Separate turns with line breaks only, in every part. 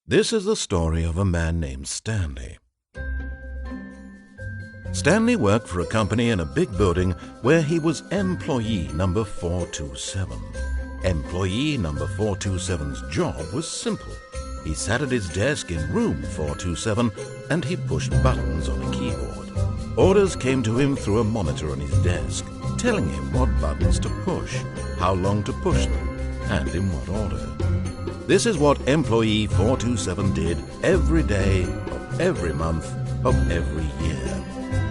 This is the story of a man named Stanley. Stanley worked for a company in a big building where he was employee number 427. Employee number 427's job was simple. He sat at his desk in room 427 and he pushed buttons on a keyboard. Orders came to him through a monitor on his desk, telling him what buttons to push, how long to push them, and in what order. This is what employee 427 did every day of every month of every year.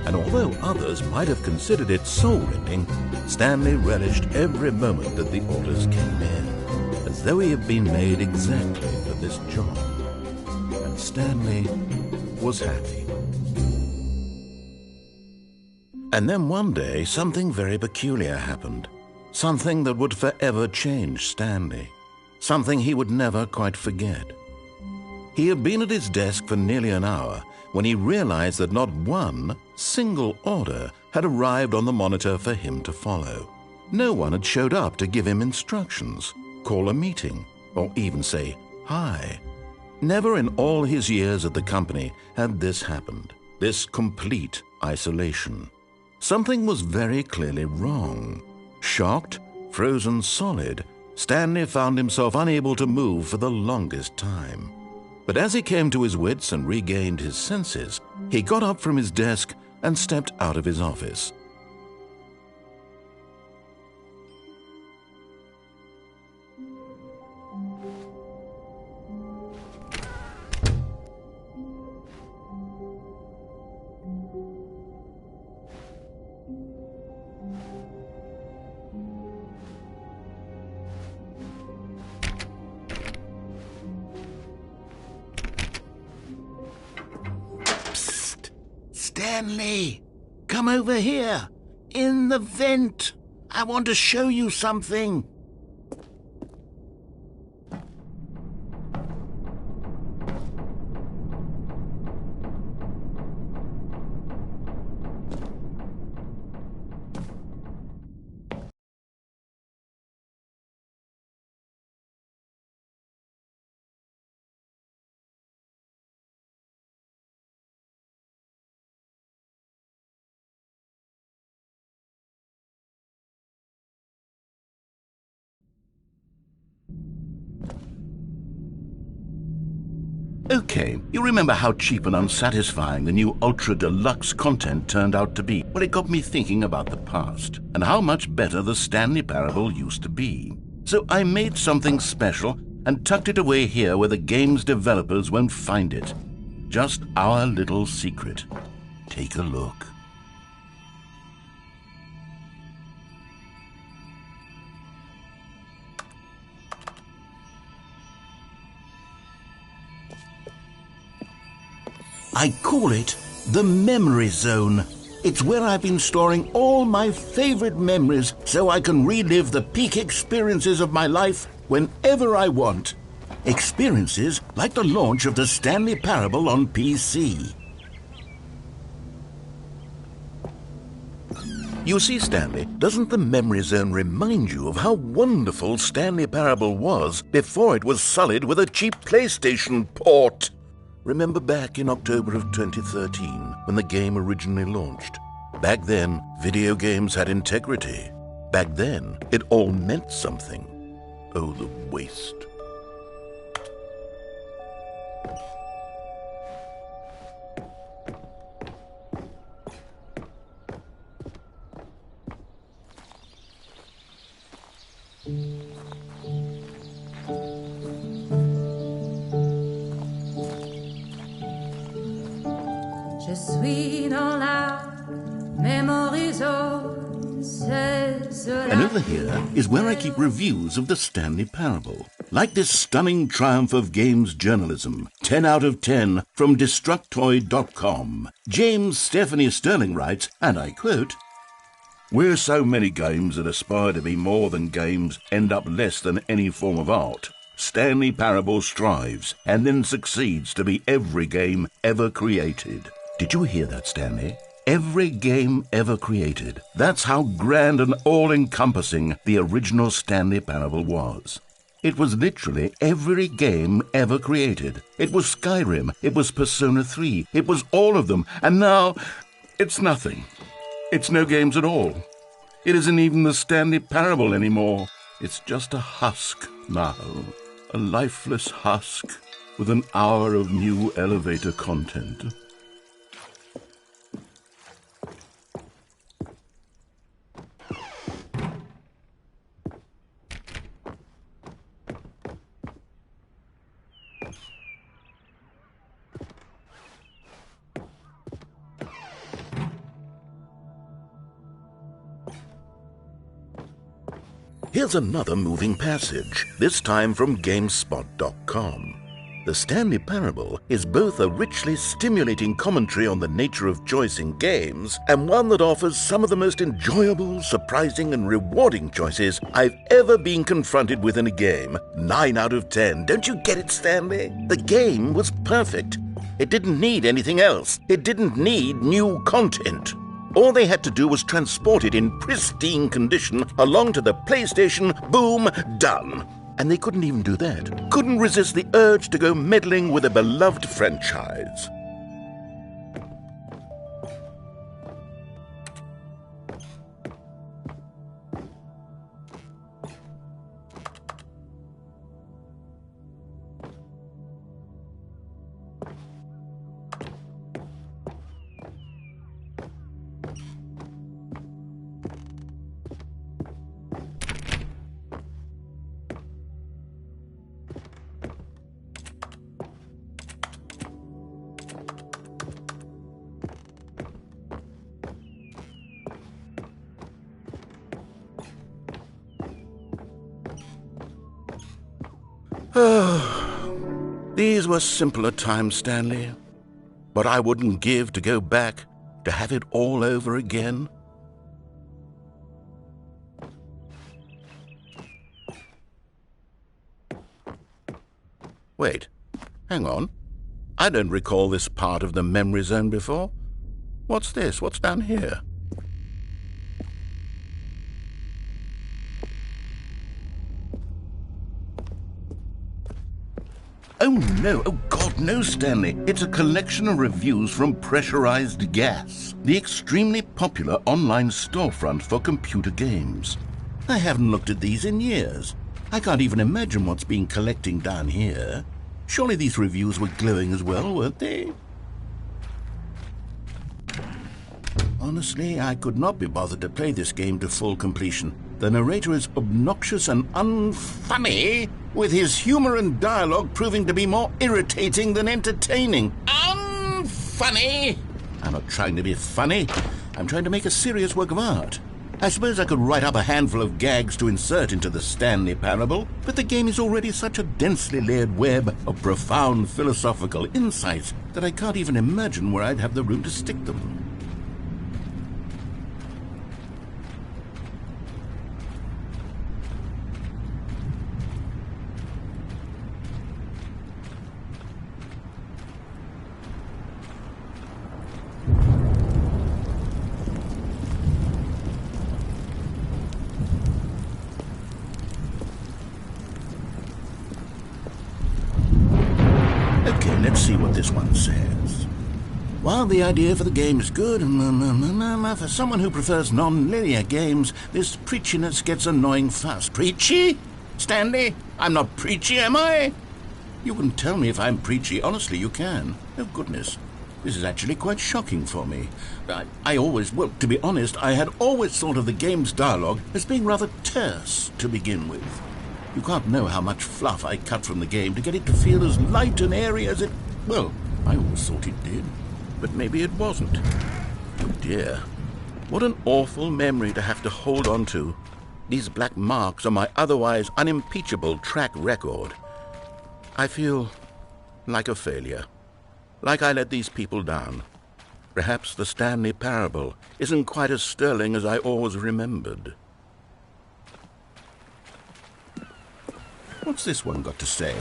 And although others might have considered it soul-rending, Stanley relished every moment that the orders came in, as though he had been made exactly for this job. And Stanley was happy. And then one day, something very peculiar happened. Something that would forever change Stanley. Something he would never quite forget. He had been at his desk for nearly an hour when he realized that not one single order had arrived on the monitor for him to follow. No one had showed up to give him instructions, call a meeting, or even say hi. Never in all his years at the company had this happened, this complete isolation. Something was very clearly wrong. Shocked, frozen solid, Stanley found himself unable to move for the longest time. But as he came to his wits and regained his senses, he got up from his desk and stepped out of his office.
Stanley, come over here. In the vent. I want to show you something.
Okay, you remember how cheap and unsatisfying the new Ultra Deluxe content turned out to be? Well, it got me thinking about the past and how much better the Stanley Parable used to be. So I made something special and tucked it away here where the game's developers won't find it. Just our little secret. Take a look.
I call it the Memory Zone. It's where I've been storing all my favorite memories so I can relive the peak experiences of my life whenever I want. Experiences like the launch of the Stanley Parable on PC.
You see, Stanley, doesn't the Memory Zone remind you of how wonderful Stanley Parable was before it was sullied with a cheap PlayStation port? Remember back in October of 2013, when the game originally launched? Back then, video games had integrity. Back then, it all meant something. Oh, the waste.
Je suis dans la memory zone, c'est cela.
And over here is where I keep reviews of the Stanley Parable. Like this stunning triumph of games journalism, 10 out of 10 from Destructoid.com. James Stephanie Sterling writes, and I quote, "Where so many games that aspire to be more than games end up less than any form of art, Stanley Parable strives and then succeeds to be every game ever created." Did you hear that, Stanley? Every game ever created. That's how grand and all-encompassing the original Stanley Parable was. It was literally every game ever created. It was Skyrim, it was Persona 3, it was all of them, and now it's nothing. It's no games at all. It isn't even the Stanley Parable anymore. It's just a husk now, a lifeless husk with an hour of new elevator content.
Here's another moving passage, this time from GameSpot.com. The Stanley Parable is both a richly stimulating commentary on the nature of choice in games and one that offers some of the most enjoyable, surprising, and rewarding choices I've ever been confronted with in a game. 9 out of 10. Don't you get it, Stanley? The game was perfect. It didn't need anything else. It didn't need new content. All they had to do was transport it in pristine condition along to the PlayStation, boom, done. And they couldn't even do that. Couldn't resist the urge to go meddling with a beloved franchise. These were simpler times, Stanley. But I wouldn't give to go back to have it all over again. Wait, hang on. I don't recall this part of the memory zone before. What's this? What's down here?
Oh no, oh God, no, Stanley. It's a collection of reviews from Pressurized Gas, the extremely popular online storefront for computer games. I haven't looked at these in years. I can't even imagine what's been collecting down here. Surely these reviews were glowing as well, weren't they? Honestly, I could not be bothered to play this game to full completion. The narrator is obnoxious and unfunny, with his humor and dialogue proving to be more irritating than entertaining. Unfunny! I'm not trying to be funny. I'm trying to make a serious work of art. I suppose I could write up a handful of gags to insert into the Stanley Parable, but the game is already such a densely layered web of profound philosophical insights that I can't even imagine where I'd have the room to stick them. Let's see what this one says. While the idea for the game is good, for someone who prefers non-linear games, this preachiness gets annoying fast. Preachy? Stanley? I'm not preachy, am I? You can tell me if I'm preachy. Honestly, you can. Oh, goodness. This is actually quite shocking for me. Well, to be honest, I had always thought of the game's dialogue as being rather terse to begin with. You can't know how much fluff I cut from the game to get it to feel as light and airy as it... Well, I always thought it did. But maybe it wasn't. Oh dear. What an awful memory to have to hold on to. These black marks on my otherwise unimpeachable track record. I feel like a failure. Like I let these people down. Perhaps the Stanley Parable isn't quite as sterling as I always remembered. What's this one got to say?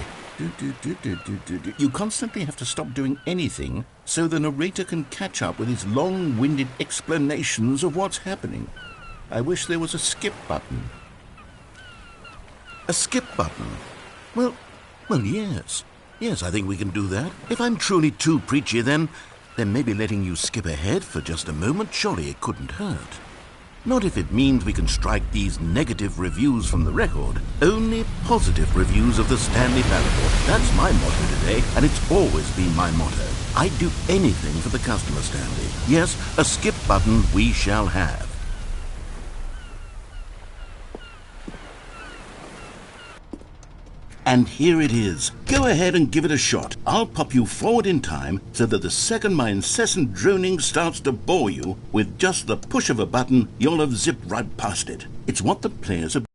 You constantly have to stop doing anything so the narrator can catch up with his long-winded explanations of what's happening. I wish there was a skip button.
A skip button? Well, yes. Yes, I think we can do that. If I'm truly too preachy, then maybe letting you skip ahead for just a moment, surely it couldn't hurt. Not if it means we can strike these negative reviews from the record. Only positive reviews of the Stanley Parable. That's my motto today, and it's always been my motto. I'd do anything for the customer, Stanley. Yes, a skip button we shall have.
And here it is. Go ahead and give it a shot. I'll pop you forward in time so that the second my incessant droning starts to bore you, with just the push of a button, you'll have zipped right past it. It's what the players have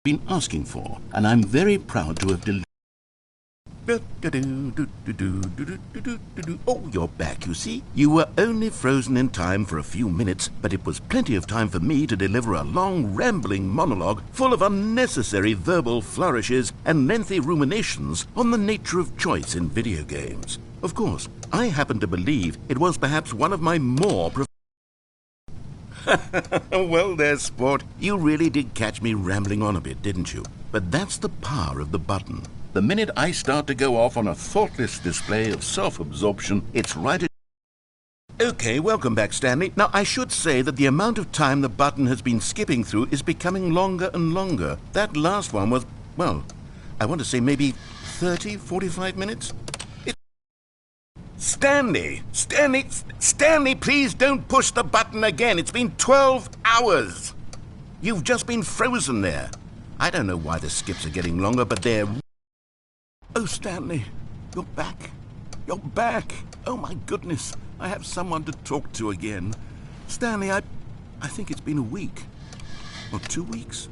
been asking for, and I'm very proud to have delivered.
Oh, you're back, you see. You were only frozen in time for a few minutes, but it was plenty of time for me to deliver a long, rambling monologue full of unnecessary verbal flourishes and lengthy ruminations on the nature of choice in video games. Of course, I happen to believe it was perhaps one of my more Well there, sport. You really did catch me rambling on a bit, didn't you? But that's the power of the button. The minute I start to go off on a thoughtless display of self-absorption, it's right at... Okay, welcome back, Stanley. Now, I should say that the amount of time the button has been skipping through is becoming longer and longer. That last one was, well, I want to say maybe 30, 45 minutes? Stanley, please don't push the button again. It's been 12 hours. You've just been frozen there. I don't know why the skips are getting longer, but they're... Oh, Stanley, you're back. You're back. Oh, my goodness. I have someone to talk to again. Stanley, I think it's been a week. Or 2 weeks.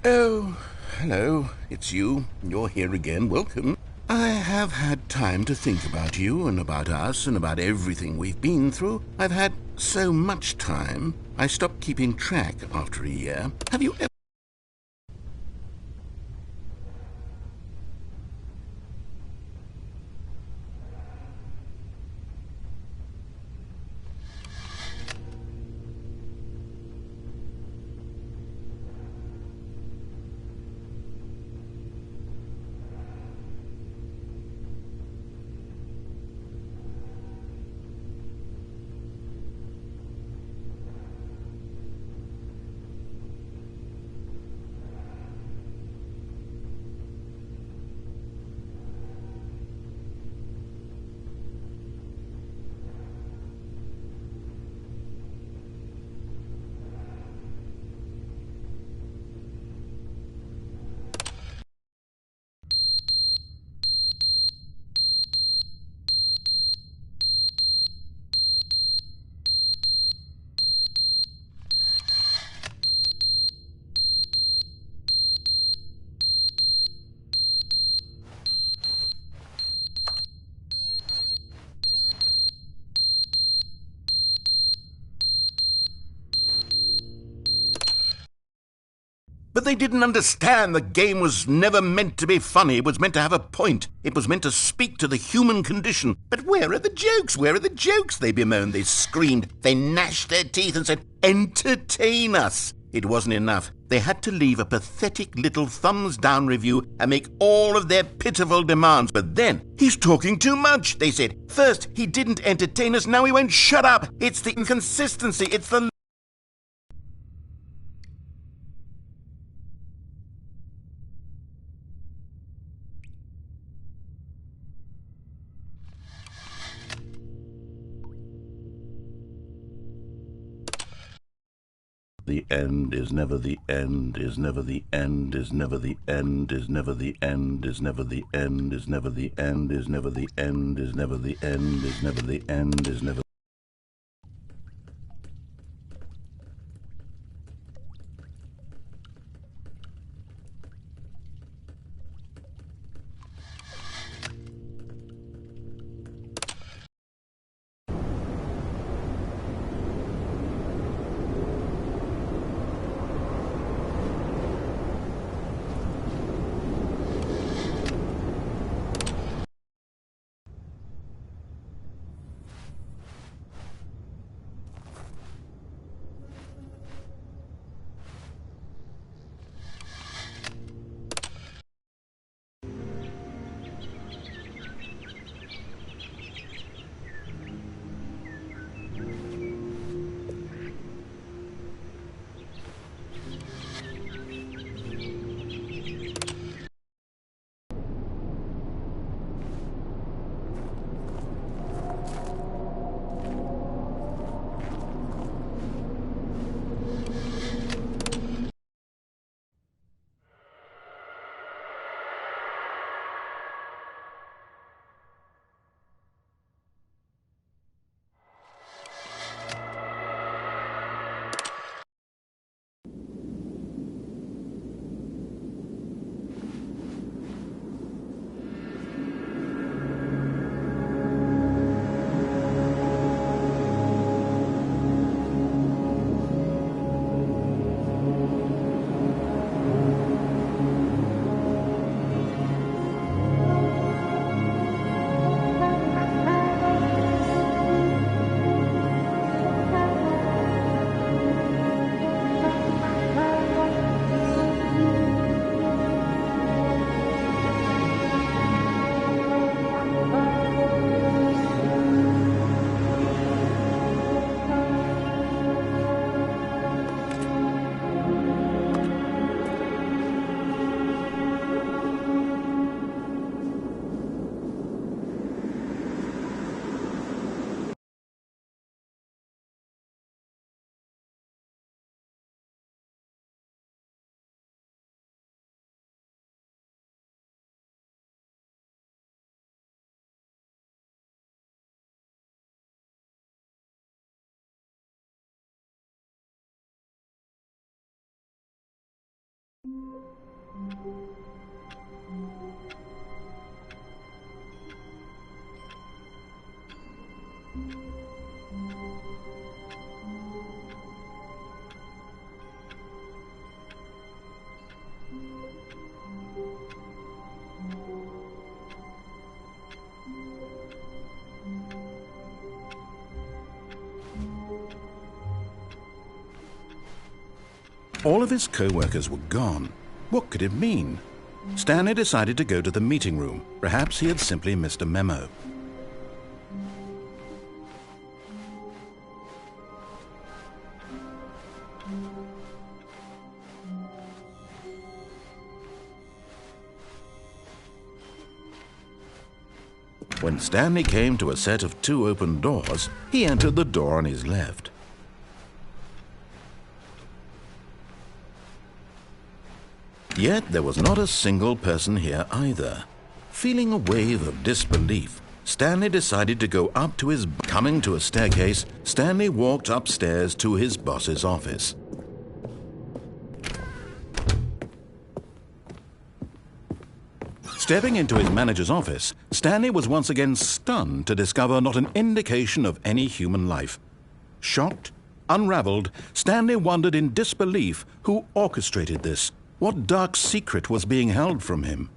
Oh... Hello, it's you. You're here again. Welcome. I have had time to think about you and about us and about everything we've been through. I've had so much time. I stopped keeping track after a year. Have you ever... But they didn't understand the game was never meant to be funny. It was meant to have a point. It was meant to speak to the human condition. But where are the jokes? Where are the jokes? They bemoaned, they screamed, they gnashed their teeth and said, entertain us. It wasn't enough. They had to leave a pathetic little thumbs-down review and make all of their pitiful demands. But then, he's talking too much, they said. First, he didn't entertain us, now he won't shut up. It's the inconsistency, it's the... The end is never the end, is never the end, is never the end, is never the end, is never the end, is never the end, is never the end, is never the end, is never the end, is never... All of his co-workers were gone. What could it mean? Stanley decided to go to the meeting room. Perhaps he had simply missed a memo. When Stanley came to a set of 2 open doors, he entered the door on his left. Yet there was not a single person here either. Feeling a wave of disbelief, Stanley decided to go up to his... Coming to a staircase, Stanley walked upstairs to his boss's office. Stepping into his manager's office, Stanley was once again stunned to discover not an indication of any human life. Shocked, unraveled, Stanley wondered in disbelief who orchestrated this. What dark secret was being held from him?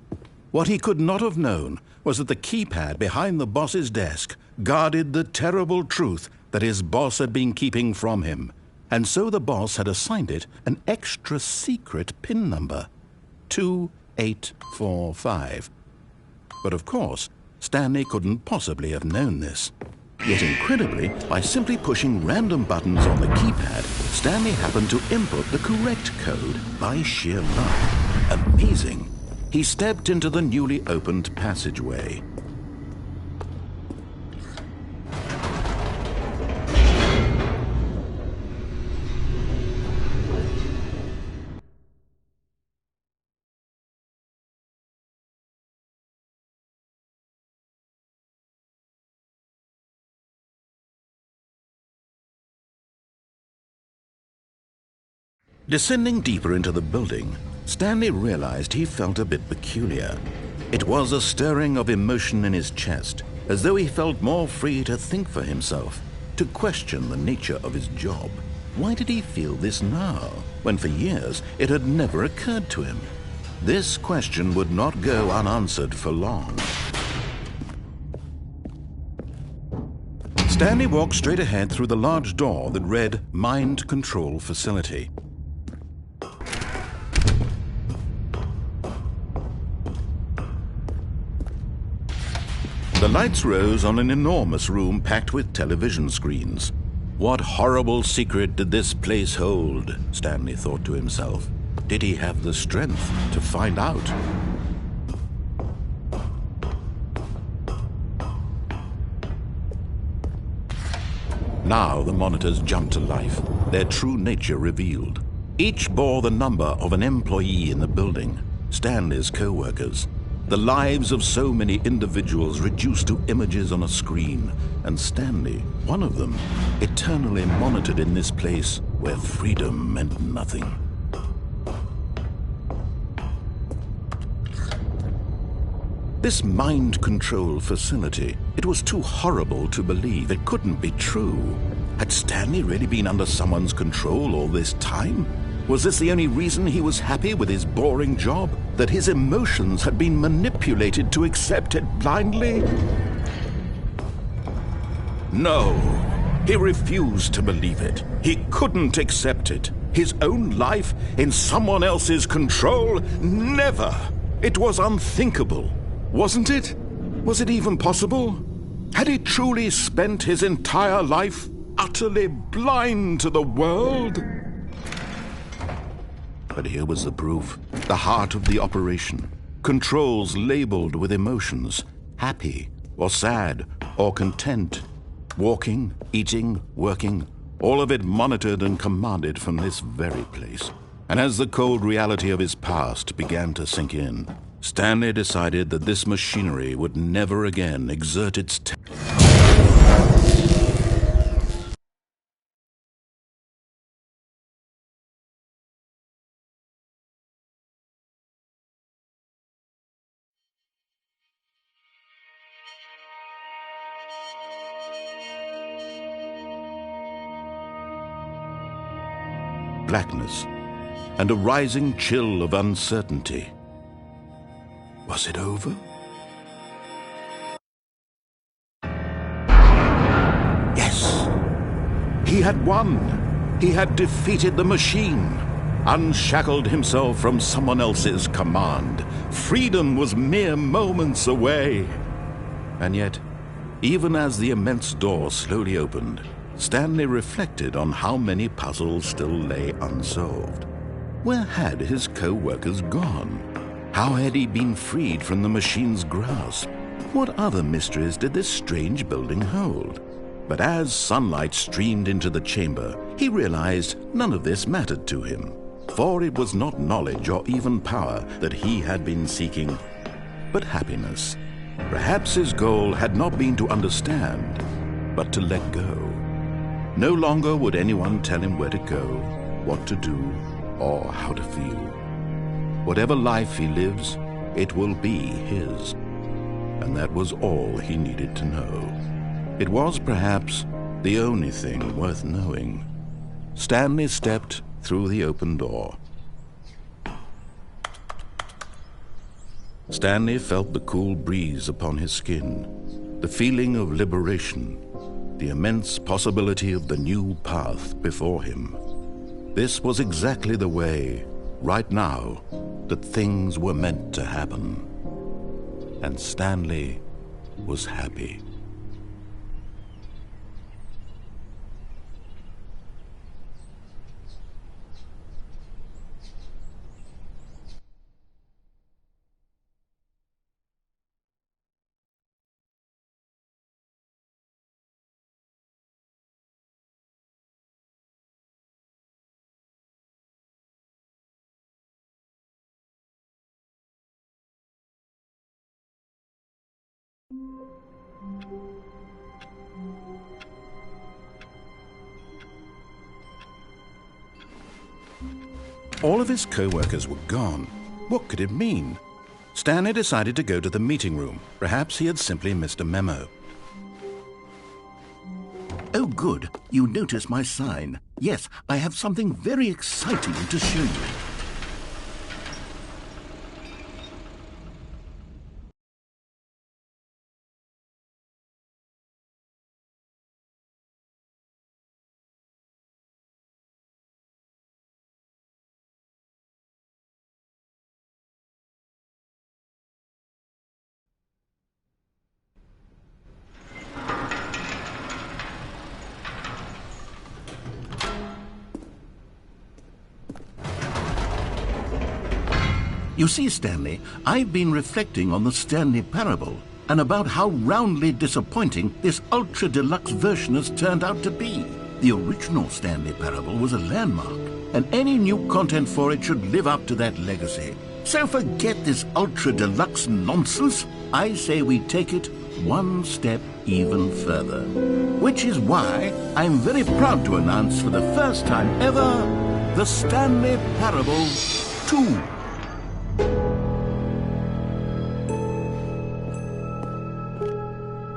What he could not have known was that the keypad behind the boss's desk guarded the terrible truth that his boss had been keeping from him, and so the boss had assigned it an extra secret PIN number, 2845. But of course, Stanley couldn't possibly have known this. Yet incredibly, by simply pushing random buttons on the keypad, Stanley happened to input the correct code by sheer luck. Amazing! He stepped into the newly opened passageway. Descending deeper into the building, Stanley realized he felt a bit peculiar. It was a stirring of emotion in his chest, as though he felt more free to think for himself, to question the nature of his job. Why did he feel this now, when for years it had never occurred to him? This question would not go unanswered for long. Stanley walked straight ahead through the large door that read Mind Control Facility. The lights rose on an enormous room packed with television screens. What horrible secret did this place hold? Stanley thought to himself. Did he have the strength to find out? Now the monitors jumped to life, their true nature revealed. Each bore the number of an employee in the building, Stanley's co-workers. The lives of so many individuals reduced to images on a screen, and Stanley, one of them, eternally monitored in this place where freedom meant nothing. This mind control facility, it was too horrible to believe. It couldn't be true. Had Stanley really been under someone's control all this time? Was this the only reason he was happy with his boring job? That his emotions had been manipulated to accept it blindly? No, he refused to believe it. He couldn't accept it. His own life in someone else's control? Never! It was unthinkable. Wasn't it? Was it even possible? Had he truly spent his entire life utterly blind to the world? But here was the proof, the heart of the operation. Controls labeled with emotions, happy or sad or content. Walking, eating, working, all of it monitored and commanded from this very place. And as the cold reality of his past began to sink in, Stanley decided that this machinery would never again exert its blackness and a rising chill of uncertainty. Was it over? Yes! He had won! He had defeated the machine, unshackled himself from someone else's command. Freedom was mere moments away. And yet, even as the immense door slowly opened, Stanley reflected on how many puzzles still lay unsolved. Where had his co-workers gone? How had he been freed from the machine's grasp? What other mysteries did this strange building hold? But as sunlight streamed into the chamber, he realized none of this mattered to him, for it was not knowledge or even power that he had been seeking, but happiness. Perhaps his goal had not been to understand, but to let go. No longer would anyone tell him where to go, what to do, or how to feel. Whatever life he lives, it will be his. And that was all he needed to know. It was perhaps the only thing worth knowing. Stanley stepped through the open door. Stanley felt the cool breeze upon his skin, the feeling of liberation, the immense possibility of the new path before him. This was exactly the way, right now, that things were meant to happen. And Stanley was happy. All of his co-workers were gone. What could it mean? Stanley decided to go to the meeting room. Perhaps he had simply missed a memo.
Oh, good. You noticed my sign. Yes, I have something very exciting to show you. You see, Stanley, I've been reflecting on the Stanley Parable and about how roundly disappointing this ultra-deluxe version has turned out to be. The original Stanley Parable was a landmark, and any new content for it should live up to that legacy. So forget this ultra-deluxe nonsense. I say we take it one step even further. Which is why I'm very proud to announce for the first time ever, the Stanley Parable 2.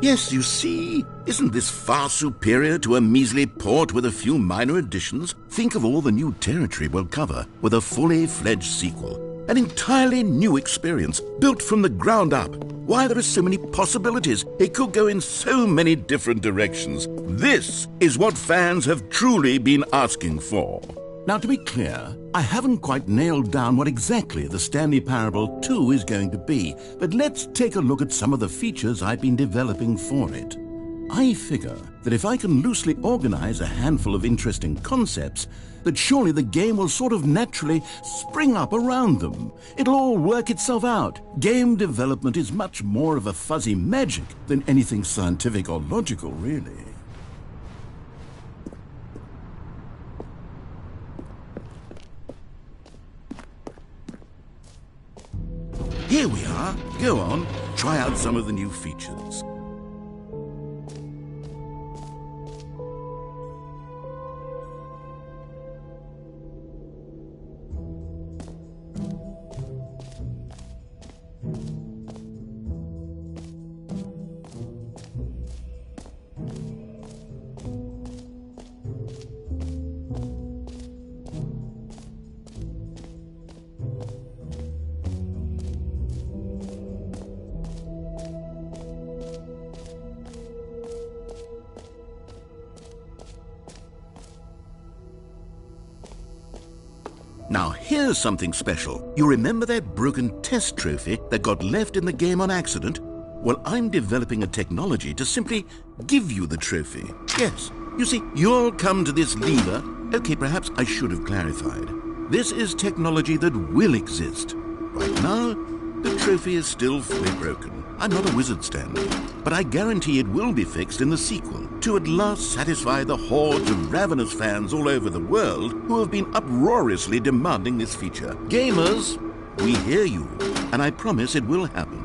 Yes, you see, isn't this far superior to a measly port with a few minor additions? Think of all the new territory we'll cover with a fully fledged sequel. An entirely new experience, built from the ground up. Why, there are so many possibilities. It could go in so many different directions. This is what fans have truly been asking for.
Now, to be clear, I haven't quite nailed down what exactly the Stanley Parable 2 is going to be, but let's take a look at some of the features I've been developing for it. I figure that if I can loosely organize a handful of interesting concepts, that surely the game will sort of naturally spring up around them. It'll all work itself out. Game development is much more of a fuzzy magic than anything scientific or logical, really. Here we are. Go on, try out some of the new features. Now here's something special. You remember that broken test trophy that got left in the game on accident? Well, I'm developing a technology to simply give you the trophy. Yes, you see, you'll come to this lever. Okay, perhaps I should have clarified. This is technology that will exist. Right now, the trophy is still fully broken. I'm not a wizard, Stanley, but I guarantee it will be fixed in the sequel to at last satisfy the hordes of ravenous fans all over the world who have been uproariously demanding this feature. Gamers, we hear you, and I promise it will happen.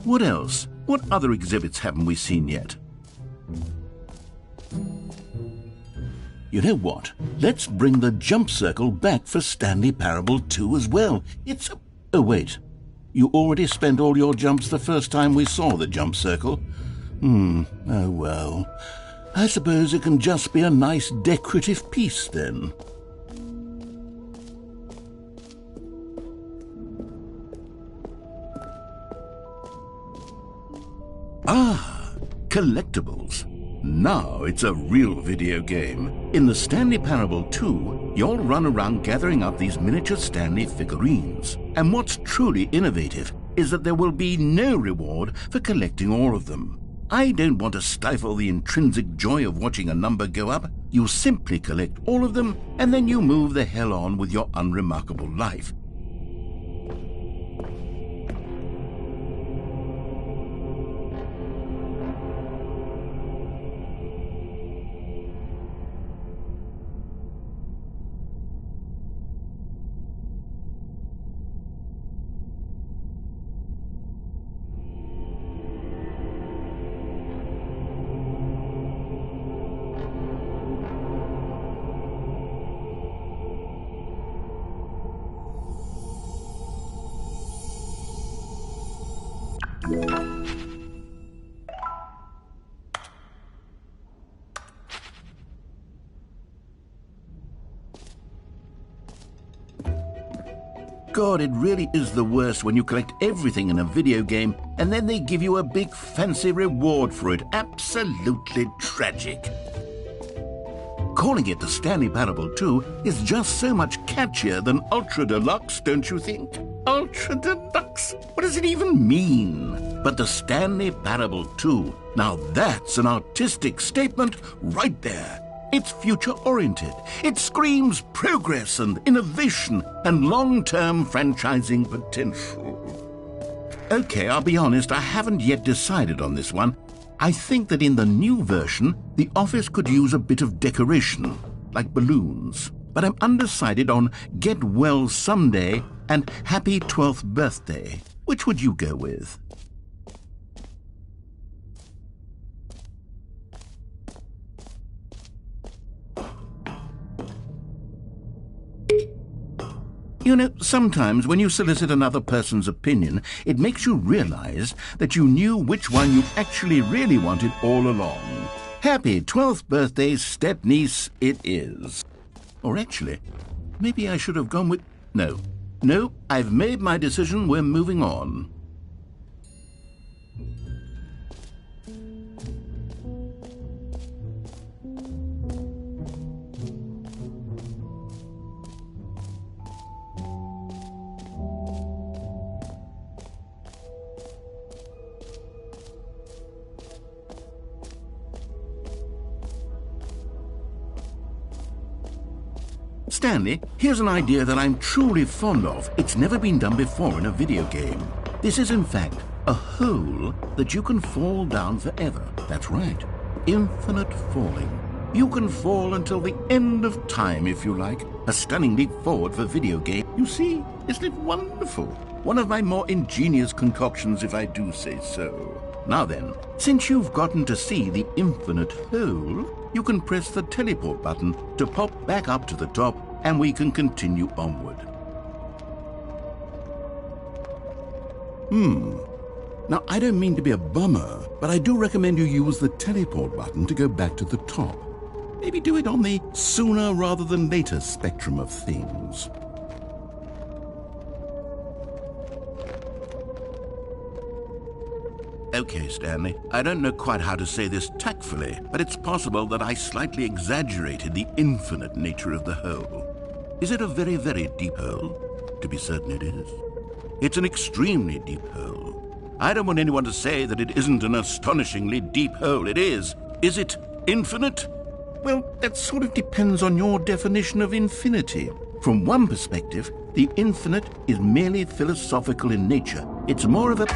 What else? What other exhibits haven't we seen yet? You know what? Let's bring the jump circle back for Stanley Parable 2 as well. It's... Oh, wait. You already spent all your jumps the first time we saw the jump circle? Oh well. I suppose it can just be a nice decorative piece then. Ah, collectibles. Now it's a real video game. In the Stanley Parable 2, you'll run around gathering up these miniature Stanley figurines. And what's truly innovative is that there will be no reward for collecting all of them. I don't want to stifle the intrinsic joy of watching a number go up. You simply collect all of them, and then you move the hell on with your unremarkable life. God, it really is the worst when you collect everything in a video game and then they give you a big fancy reward for it. Absolutely tragic. Calling it the Stanley Parable 2 is just so much catchier than Ultra Deluxe, don't you think? Ultra Deluxe? What does it even mean? But the Stanley Parable 2, now that's an artistic statement right there. It's future-oriented. It screams progress and innovation and long-term franchising potential. Okay, I'll be honest, I haven't yet decided on this one. I think that in the new version, the office could use a bit of decoration, like balloons. But I'm undecided on Get Well Someday and Happy 12th Birthday. Which would you go with? You know, sometimes when you solicit another person's opinion, it makes you realize that you knew which one you actually really wanted all along. Happy 12th birthday, step-niece, it is. Or actually, maybe I should have gone with... No, I've made my decision, we're moving on. Stanley, here's an idea that I'm truly fond of. It's never been done before in a video game. This is, in fact, a hole that you can fall down forever. That's right. Infinite falling. You can fall until the end of time, if you like. A stunning leap forward for video game. You see, isn't it wonderful? One of my more ingenious concoctions, if I do say so.
Now then, since you've gotten to see the infinite hole, you can press the teleport button to pop back up to the top, and we can continue onward.
Now, I don't mean to be a bummer, but I do recommend you use the teleport button to go back to the top. Maybe do it on the sooner rather than later spectrum of things.
Okay, Stanley, I don't know quite how to say this tactfully, but it's possible that I slightly exaggerated the infinite nature of the hole. Is it a very, very deep hole? To be certain it is. It's an extremely deep hole. I don't want anyone to say that it isn't an astonishingly deep hole. It is. Is it infinite?
Well, that sort of depends on your definition of infinity. From one perspective, the infinite is merely philosophical in nature. It's more of a...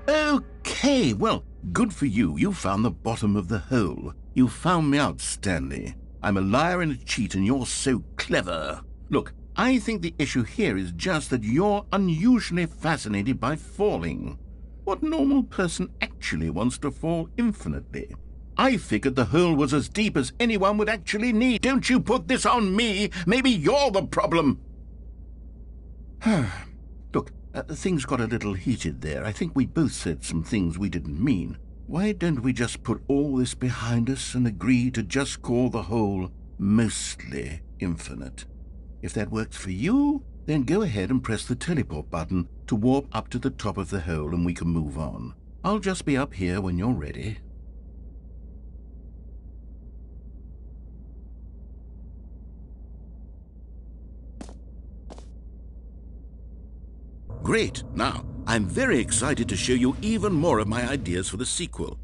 Okay, well, good for you. You found the bottom of the hole. You found me out, Stanley. I'm a liar and a cheat, and you're so clever. Look, I think the issue here is just that you're unusually fascinated by falling. What normal person actually wants to fall infinitely? I figured the hole was as deep as anyone would actually need. Don't you put this on me. Maybe you're the problem. Look, things got a little heated there. I think we both said some things we didn't mean. Why don't we just put all this behind us and agree to just call the hole mostly infinite? If that works for you, then go ahead and press the teleport button to warp up to the top of the hole and we can move on. I'll just be up here when you're ready.
Great. Now, I'm very excited to show you even more of my ideas for the sequel.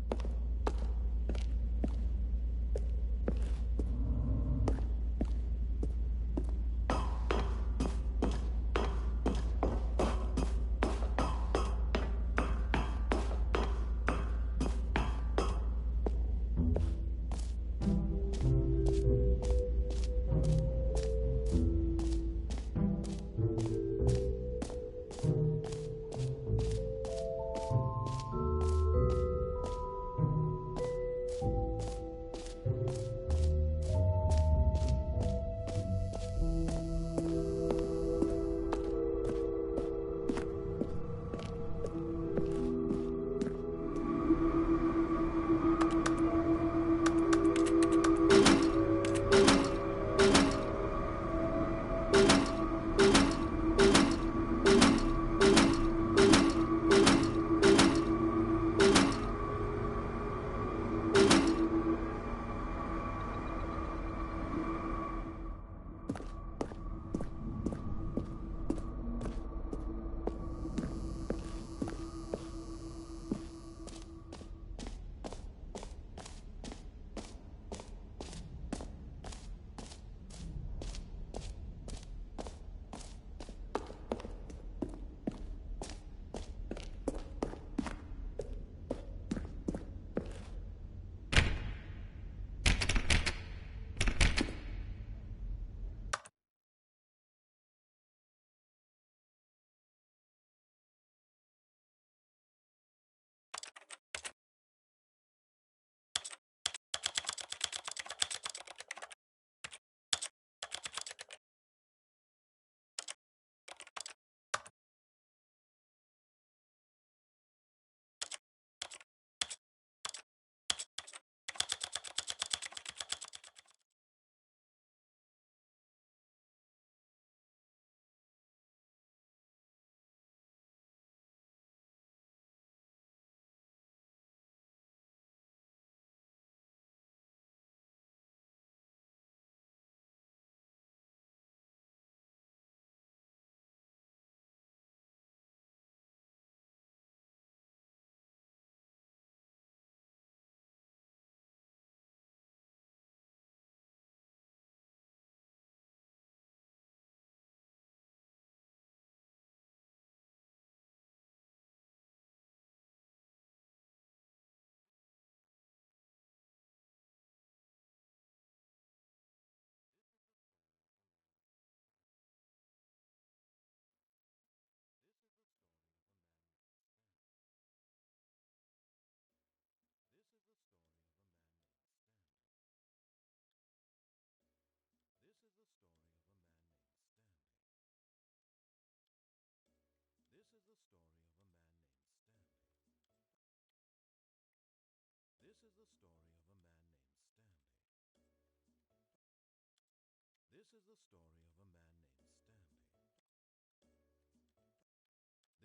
This is the story of a man named Stanley.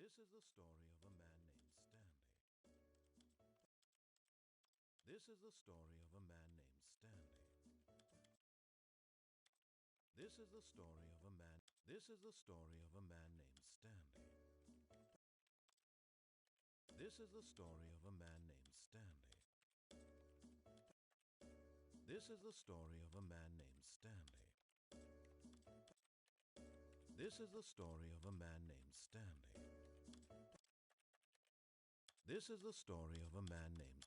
This is the story of a man named Stanley. This is the story of a man named Stanley. This is the story of a man. This is the story of a man named Stanley. This is the story of a man named Stanley. This is the story of a man named Stanley. This is the story of a man named Stanley. This is the story of a man named.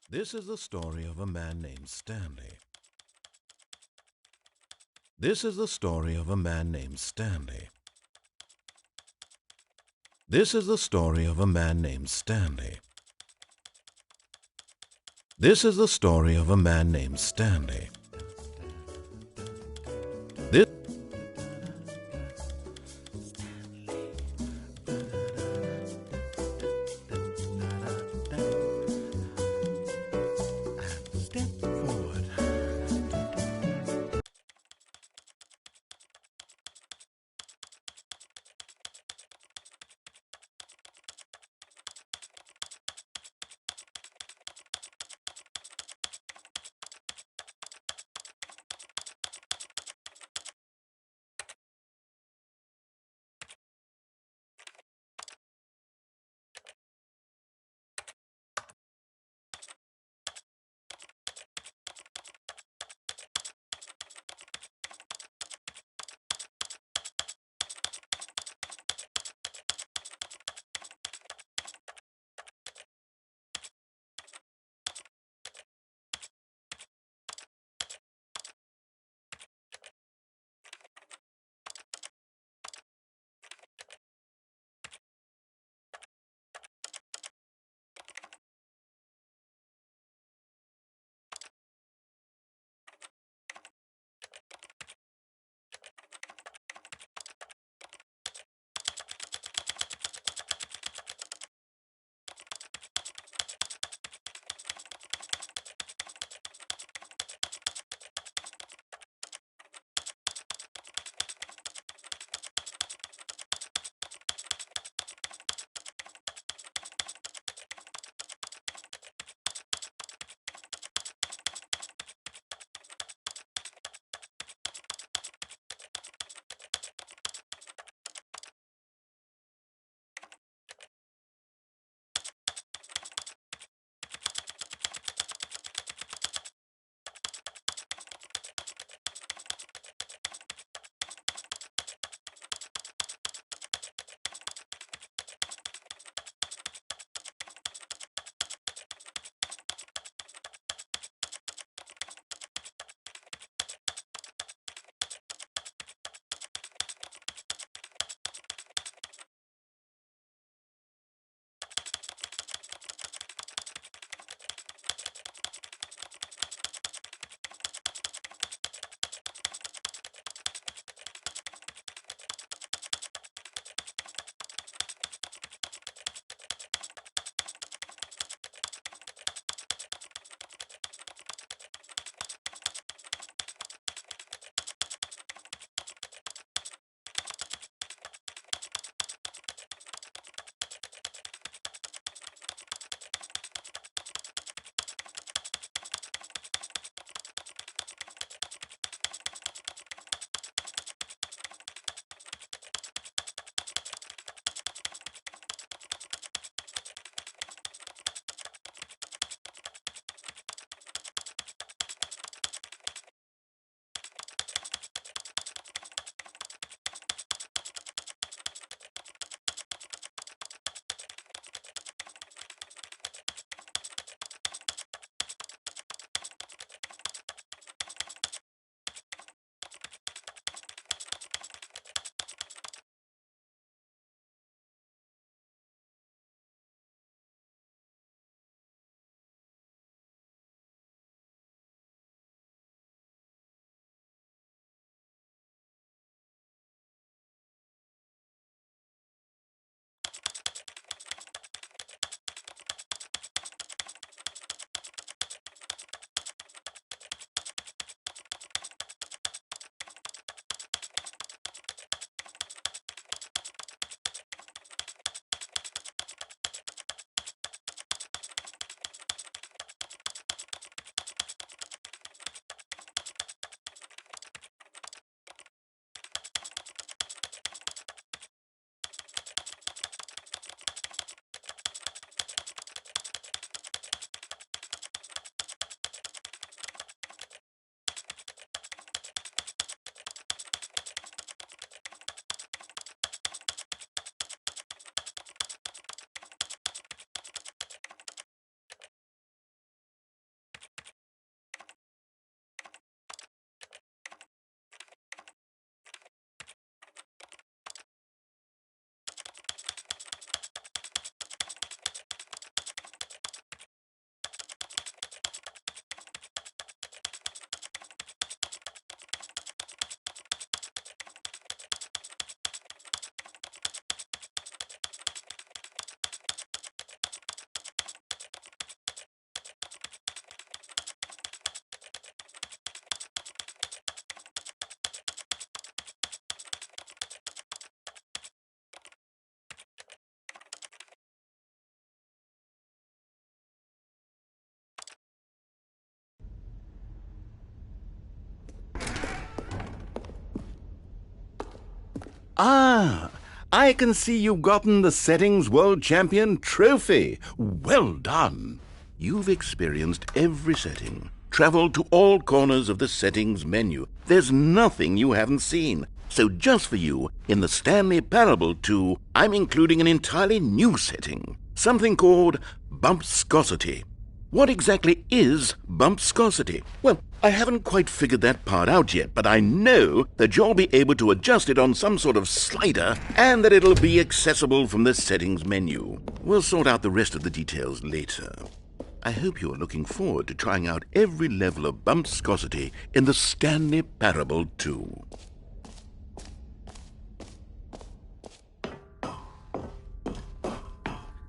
This is the story of a man named Stanley. This is the story of a man named Stanley. This is the story of a man named Stanley. This is the story of a man named Stanley. This
Step forward.
Ah, I can see you've gotten the Settings World Champion trophy. Well done. You've experienced every setting, traveled to all corners of the settings menu. There's nothing you haven't seen. So just for you, in the Stanley Parable 2, I'm including an entirely new setting, something called bumpscosity. What exactly is bumpscosity? Well, I haven't quite figured that part out yet, but I know that you'll be able to adjust it on some sort of slider and that it'll be accessible from the settings menu. We'll sort out the rest of the details later. I hope you are looking forward to trying out every level of bumpscosity in the Stanley Parable 2.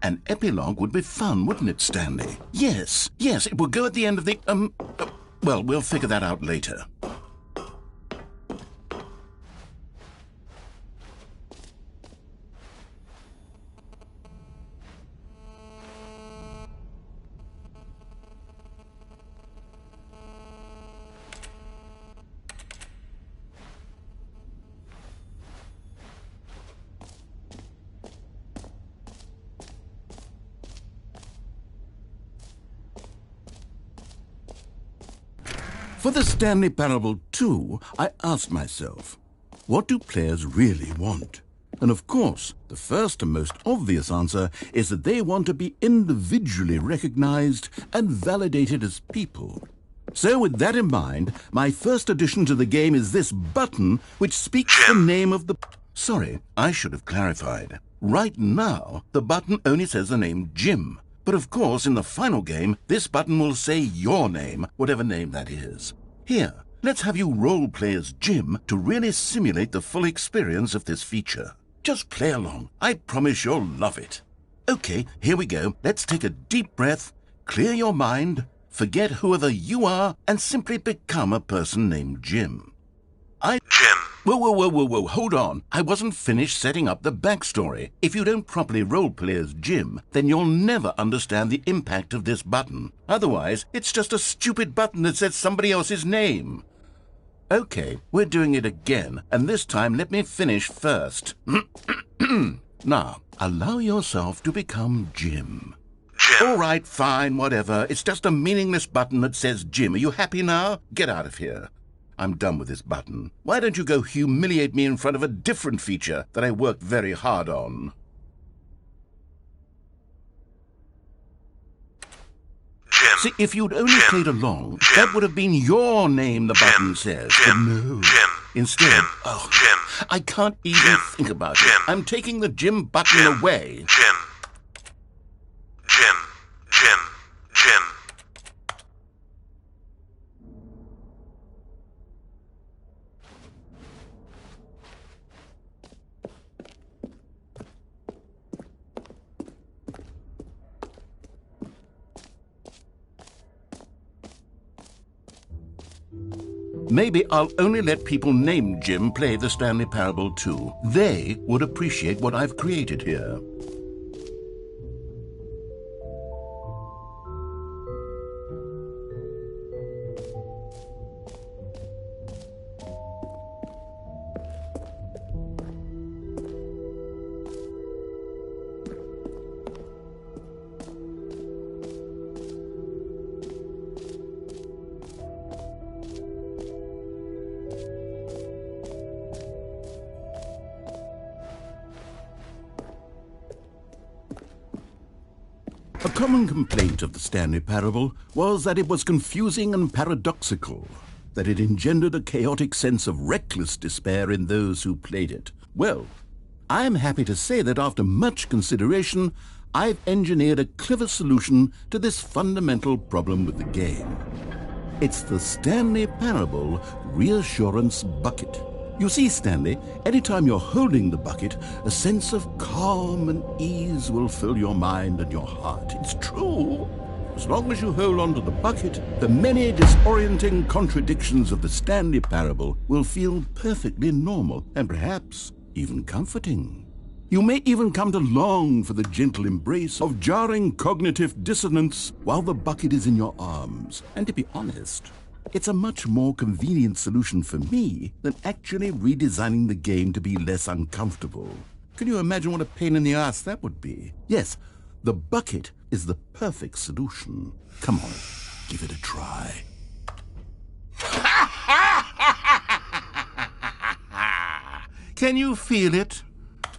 An epilogue would be fun, wouldn't it, Stanley? Yes, it will go at the end of the, well, we'll figure that out later. For the Stanley Parable 2, I asked myself, what do players really want? And of course, the first and most obvious answer is that they want to be individually recognized and validated as people. So with that in mind, my first addition to the game is this button which speaks the name of the... Sorry, I should have clarified. Right now, the button only says the name Jim. But of course, in the final game, this button will say your name, whatever name that is. Here, let's have you role-play as Jim to really simulate the full experience of this feature. Just play along. I promise you'll love it. Okay, here we go. Let's take a deep breath, clear your mind, forget whoever you are, and simply become a person named Jim.
Jim.
Whoa, hold on. I wasn't finished setting up the backstory. If you don't properly roleplay as Jim, then you'll never understand the impact of this button. Otherwise, it's just a stupid button that says somebody else's name. Okay, we're doing it again, and this time let me finish first. Now, allow yourself to become Jim. All right, fine, whatever. It's just a meaningless button that says Jim. Are you happy now? Get out of here. I'm done with this button. Why don't you go humiliate me in front of a different feature that I worked very hard on?
Jim.
See, if you'd only played along, that would have been your name, the button says. But no. Instead, I can't even think about it. I'm taking the Jim button away.
Jim.
Maybe I'll only let people named Jim play the Stanley Parable 2. They would appreciate what I've created here. A common complaint of the Stanley Parable was that it was confusing and paradoxical, that it engendered a chaotic sense of reckless despair in those who played it. Well, I am happy to say that after much consideration, I've engineered a clever solution to this fundamental problem with the game. It's the Stanley Parable Reassurance Bucket. You see, Stanley, anytime you're holding the bucket, a sense of calm and ease will fill your mind and your heart. It's true. As long as you hold on to the bucket, the many disorienting contradictions of the Stanley Parable will feel perfectly normal and perhaps even comforting. You may even come to long for the gentle embrace of jarring cognitive dissonance while the bucket is in your arms. And to be honest,
It's a much more convenient solution for me than actually redesigning the game to be less uncomfortable. Can you imagine what a pain in the ass that would be? Yes, the bucket is the perfect solution. Come on, give it a try. Can you feel it?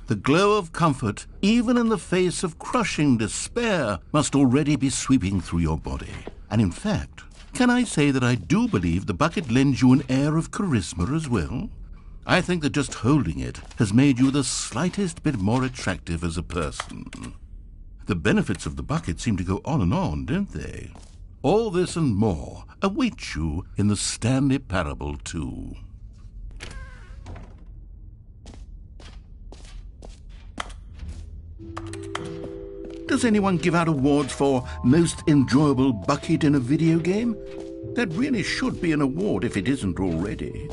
The glow of comfort, even in the face of crushing despair, must already be sweeping through your body. And in fact, can I say that I do believe the bucket lends you an air of charisma as well? I think that just holding it has made you the slightest bit more attractive as a person. The benefits of the bucket seem to go on, don't they? All this and more await you in the Stanley Parable 2. Does anyone give out awards for most enjoyable bucket in a video game? That really should be an award if it isn't already.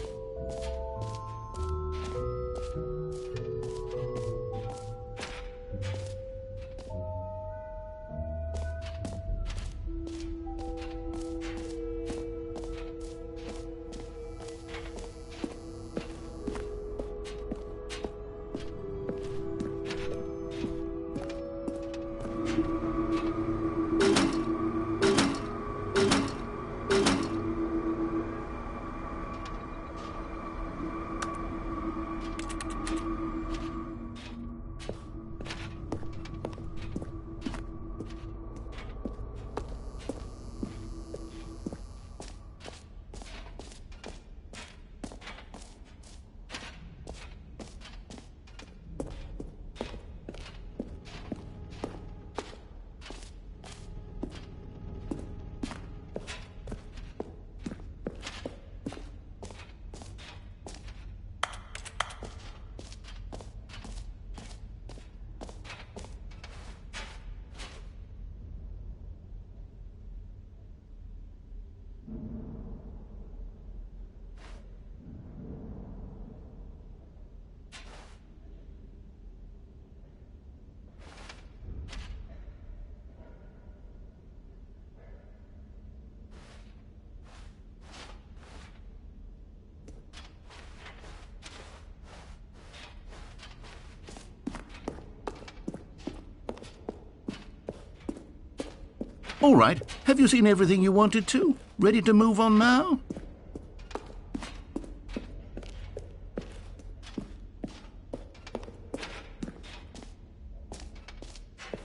All right, have you seen everything you wanted to? Ready to move on now?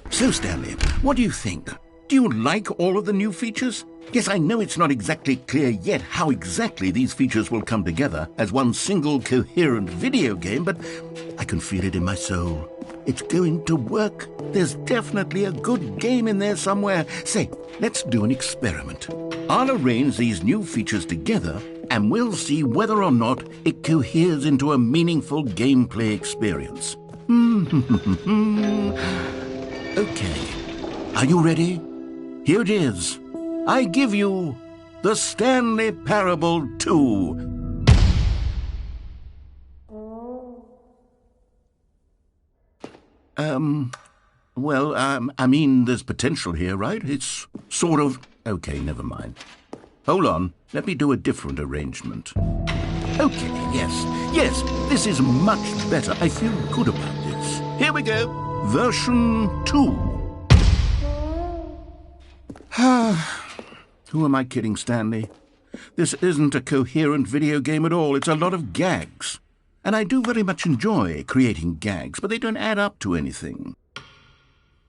So, Stanley, what do you think? Do you like all of the new features? Yes, I know it's not exactly clear yet how exactly these features will come together as one single coherent video game, but I can feel it in my soul. It's going to work. There's definitely a good game in there somewhere. Say, let's do an experiment. I'll arrange these new features together and we'll see whether or not it coheres into a meaningful gameplay experience. Okay, are you ready? Here it is. I give you the Stanley Parable 2. I mean, there's potential here, right? It's sort of... Okay, never mind. Hold on, let me do a different arrangement. Okay, yes, this is much better. I feel good about this. Here we go. Version 2. Who am I kidding, Stanley? This isn't a coherent video game at all. It's a lot of gags. And I do very much enjoy creating gags, but they don't add up to anything.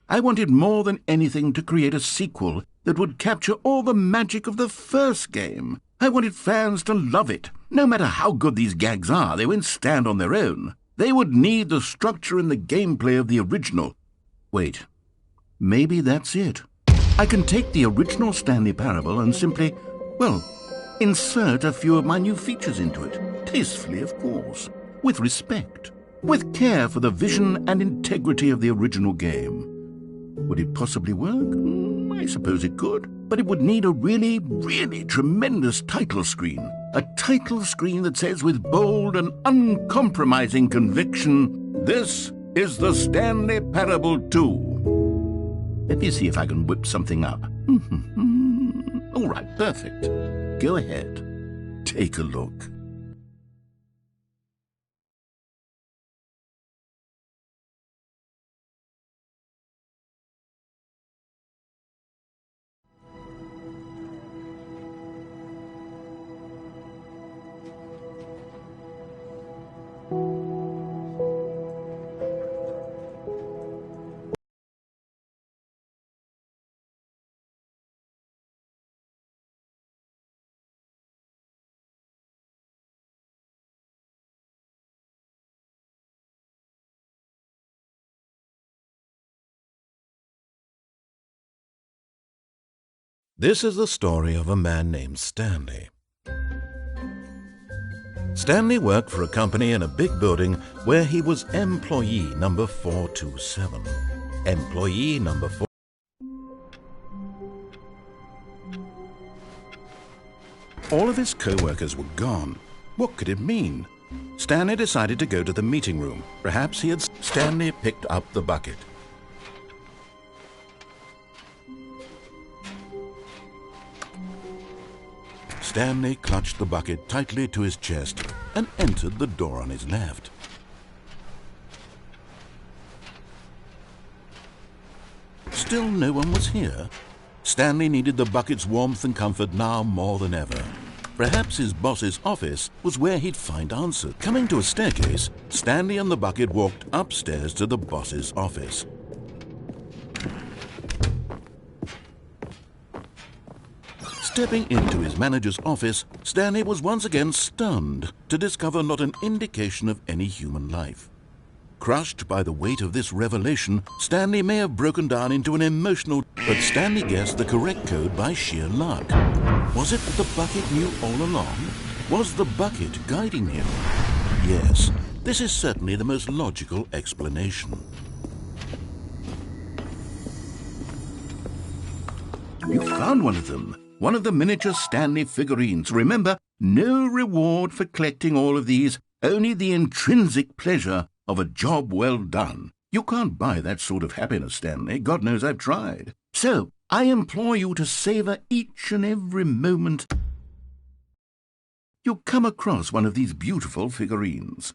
I wanted more than anything to create a sequel that would capture all the magic of the first game. I wanted fans to love it. No matter how good these gags are, they won't stand on their own. They would need the structure and the gameplay of the original. Wait, maybe that's it. I can take the original Stanley Parable and simply, insert a few of my new features into it. Tastefully, of course. With respect. With care for the vision and integrity of the original game. Would it possibly work? I suppose it could. But it would need a really, really tremendous title screen. A title screen that says with bold and uncompromising conviction, "This is the Stanley Parable 2. Let me see if I can whip something up.
All right, perfect. Go ahead. Take a look.
This is the story of a man named Stanley. Stanley worked for a company in a big building where he was employee number 427. Employee number 4. All of his co-workers were gone. What could it mean? Stanley decided to go to the meeting room. Perhaps he had... Stanley picked up the bucket. Stanley clutched the bucket tightly to his chest and entered the door on his left. Still no one was here. Stanley needed the bucket's warmth and comfort now more than ever. Perhaps his boss's office was where he'd find answers. Coming to a staircase, Stanley and the bucket walked upstairs to the boss's office. Stepping into his manager's office, Stanley was once again stunned to discover not an indication of any human life. Crushed by the weight of this revelation, Stanley may have broken down into an emotional... But Stanley guessed the correct code by sheer luck. Was it that the bucket knew all along? Was the bucket guiding him? Yes, this is certainly the most logical explanation.
You found one of them. One of the miniature Stanley figurines. Remember, no reward for collecting all of these, only the intrinsic pleasure of a job well done. You can't buy that sort of happiness, Stanley. God knows I've tried. So, I implore you to savor each and every moment you come across one of these beautiful figurines.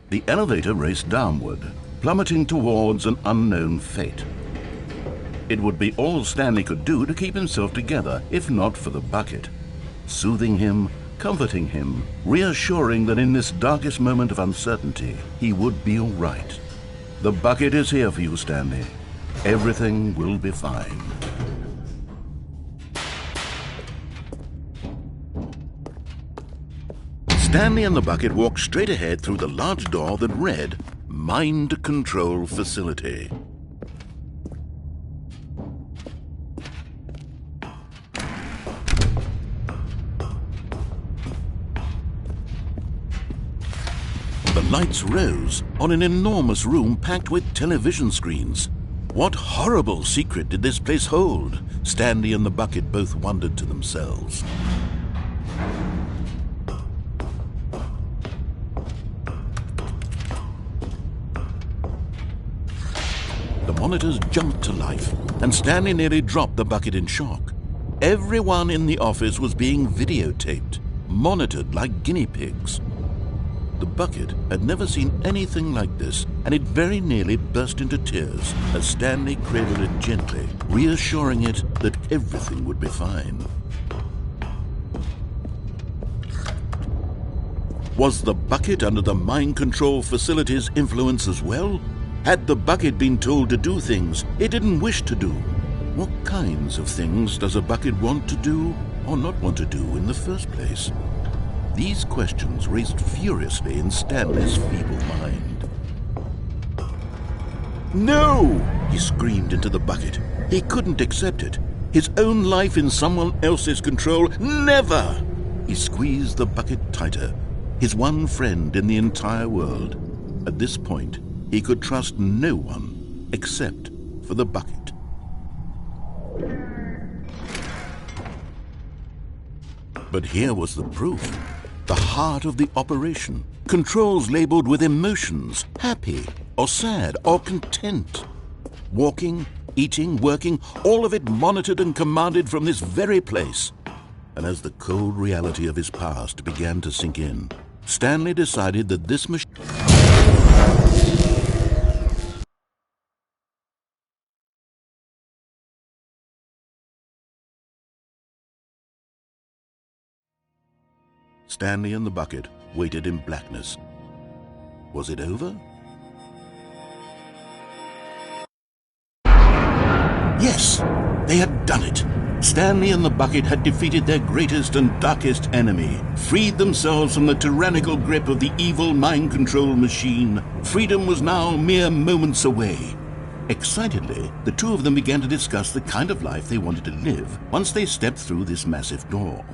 The elevator raced downward, plummeting towards an unknown fate. It would be all Stanley could do to keep himself together, if not for the bucket. Soothing him, comforting him, reassuring that in this darkest moment of uncertainty, he would be all right. The bucket is here for you, Stanley. Everything will be fine.
Stanley and the bucket walked straight ahead through the large door that read, Mind Control Facility. The lights rose on an enormous room packed with television screens. What horrible secret did this place hold? Stanley and the bucket both wondered to themselves. The monitors jumped to life, and Stanley nearly dropped the bucket in shock. Everyone in the office was being videotaped, monitored like guinea pigs. The bucket had never seen anything like this, and it very nearly burst into tears as Stanley cradled it gently, reassuring it that everything would be fine. Was the bucket under the mind control facility's influence as well? Had the bucket been told to do things it didn't wish to do? What kinds of things does a bucket want to do or not want to do in the first place? These questions raced furiously in Stanley's feeble mind. No! He screamed into the bucket. He couldn't accept it. His own life in someone else's control, never! He squeezed the bucket tighter.
his one friend in the entire world. At this point, he could trust no one except for the bucket. But here was the proof. The heart of the operation. Controls labeled with emotions, happy or sad or content. Walking, eating, working, all of it monitored and commanded from this very place. And as the cold reality of his past began to sink in, Stanley decided that this machine... Stanley and the bucket waited in blackness. Was it over? Yes, they had done it. Stanley and the bucket had defeated their greatest and darkest enemy, freed themselves from the tyrannical grip of the evil mind control machine. Freedom was now mere moments away. Excitedly, the two of them began to discuss the kind of life they wanted to live once they stepped through this massive door.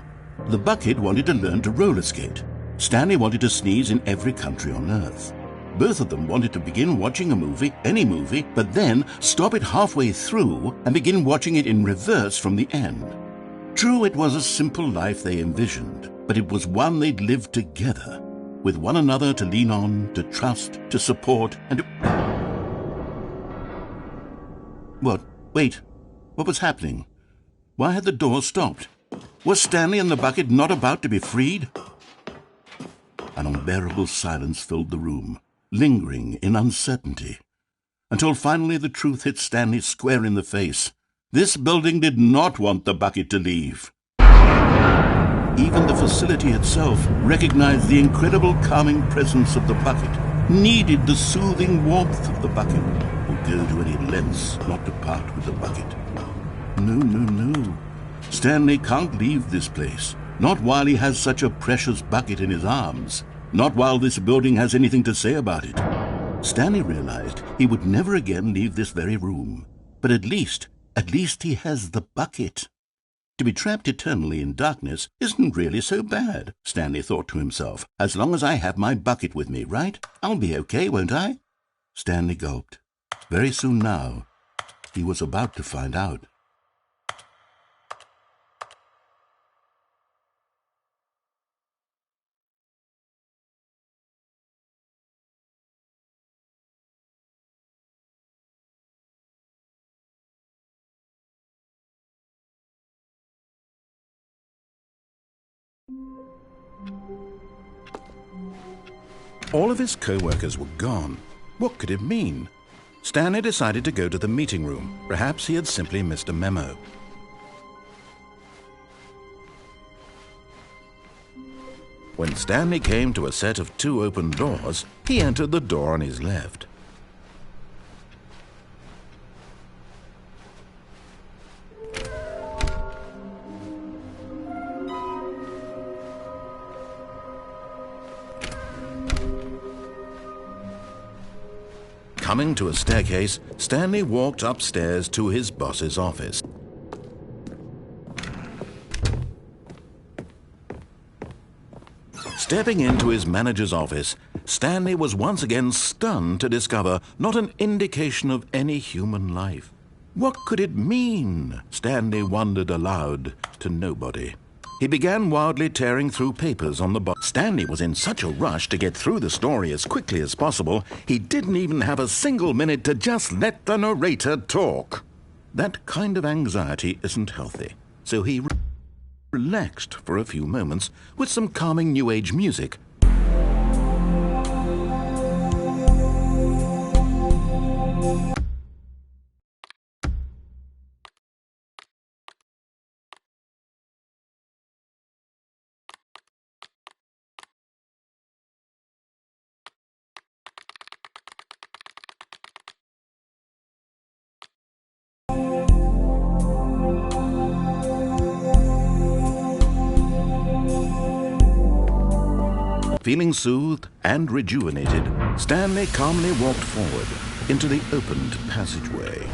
The bucket wanted to learn to roller skate. Stanley wanted to sneeze in every country on Earth. Both of them wanted to begin watching a movie, any movie, but then stop it halfway through and begin watching it in reverse from the end. True, it was a simple life they envisioned, but it was one they'd lived together, with one another to lean on, to trust, to support, and to... What? Wait. What was happening? Why had the door stopped? Was Stanley and the bucket not about to be freed? An unbearable silence filled the room, lingering in uncertainty, until finally the truth hit Stanley square in the face. This building did not want the bucket to leave. Even the facility itself recognized the incredible calming presence of the bucket, needed the soothing warmth of the bucket, would go to any lengths not to part with the bucket. No. Stanley can't leave this place, not while he has such a precious bucket in his arms, not while this building has anything to say about it. Stanley realized he would never again leave this very room, but at least he has the bucket. To be trapped eternally in darkness isn't really so bad, Stanley thought to himself. As long as I have my bucket with me, right? I'll be okay, won't I? Stanley gulped. Very soon now, he was about to find out.
All of his co-workers were gone. What could it mean? Stanley decided to go to the meeting room. Perhaps he had simply missed a memo. When Stanley came to a set of 2 open doors, he entered the door on his left. Coming to a staircase, Stanley walked upstairs to his boss's office. Stepping into his manager's office, Stanley was once again stunned to discover not an indication of any human life. What could it mean? Stanley wondered aloud to nobody. He began wildly tearing through papers on the box. Stanley was in such a rush to get through the story as quickly as possible, he didn't even have a single minute to just let the narrator talk. That kind of anxiety isn't healthy, so he relaxed for a few moments with some calming New Age music. Feeling soothed and rejuvenated, Stanley calmly walked forward into the opened passageway.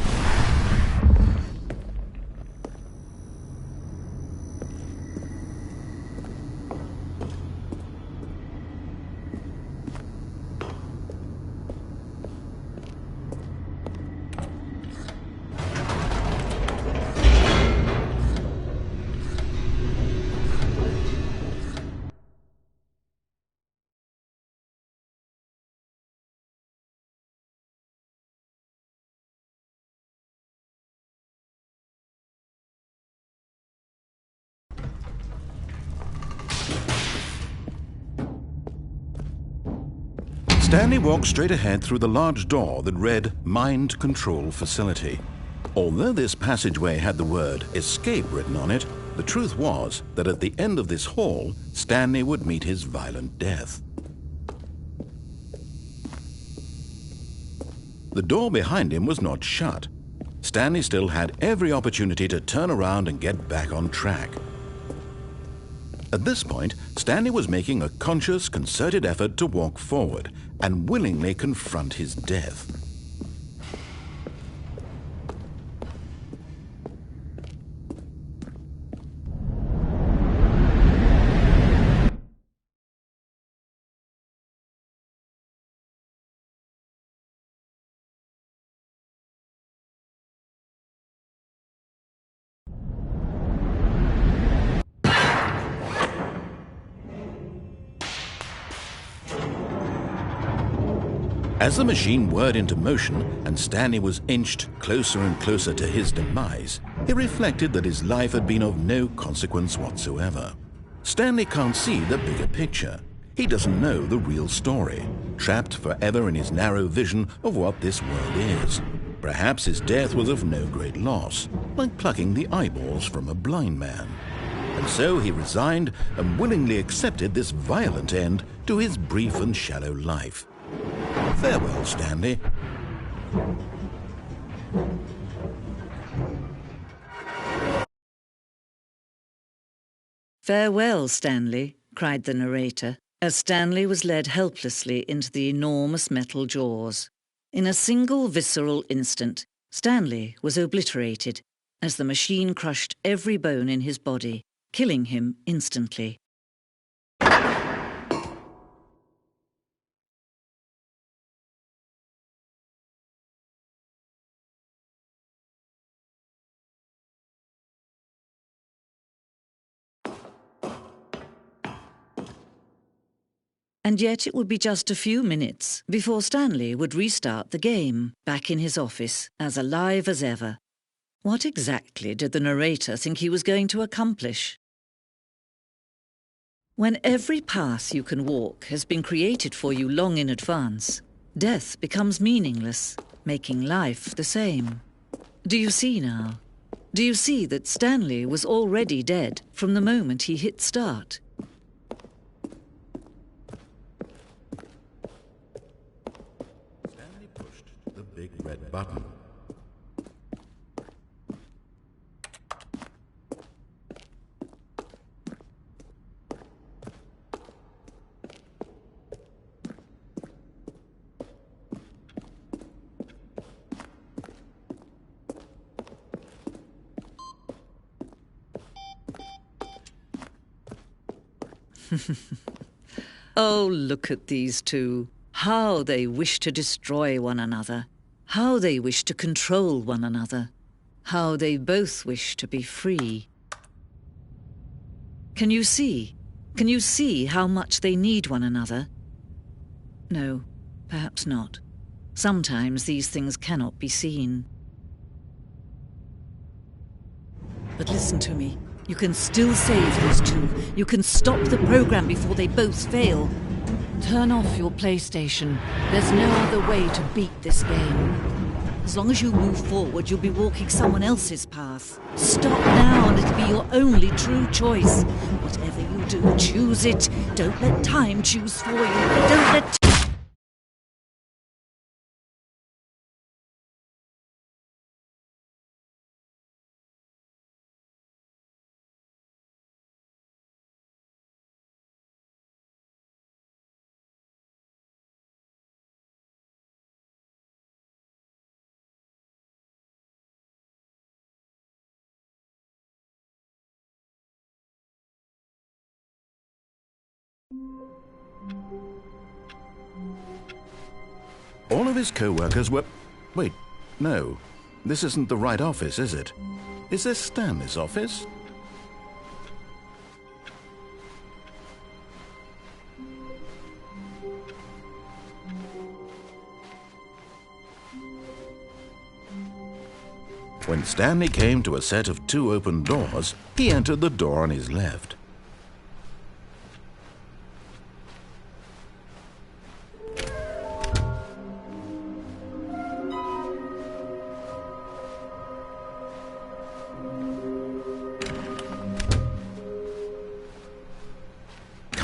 Stanley walked straight ahead through the large door that read Mind Control Facility. Although this passageway had the word escape written on it, the truth was that at the end of this hall, Stanley would meet his violent death. The door behind him was not shut. Stanley still had every opportunity to turn around and get back on track. At this point, Stanley was making a conscious, concerted effort to walk forward and willingly confront his death. As the machine whirred into motion and Stanley was inched closer and closer to his demise, he reflected that his life had been of no consequence whatsoever. Stanley can't see the bigger picture. He doesn't know the real story, trapped forever in his narrow vision of what this world is. Perhaps his death was of no great loss, like plucking the eyeballs from a blind man. And so he resigned and willingly accepted this violent end to his brief and shallow life. Farewell, Stanley.
Farewell, Stanley, cried the narrator, as Stanley was led helplessly into the enormous metal jaws. In a single visceral instant, Stanley was obliterated as the machine crushed every bone in his body, killing him instantly. And yet it would be just a few minutes before Stanley would restart the game, back in his office, as alive as ever. What exactly did the narrator think he was going to accomplish? When every path you can walk has been created for you long in advance, death becomes meaningless, making life the same. Do you see now? Do you see that Stanley was already dead from the moment he hit start?
Stanley pushed the big red button.
Oh, look at these two. How they wish to destroy one another. How they wish to control one another. How they both wish to be free. Can you see? Can you see how much they need one another? No, perhaps not. Sometimes these things cannot be seen. But listen to me. You can still save these two. You can stop the program before they both fail. Turn off your PlayStation. There's no other way to beat this game. As long as you move forward, you'll be walking someone else's path. Stop now and it'll be your only true choice. Whatever you do, choose it. Don't let time choose for you. Don't let...
All of his co-workers were... Wait, no. This isn't the right office, is it? Is this Stanley's office? When Stanley came to a set of 2 open doors, he entered the door on his left.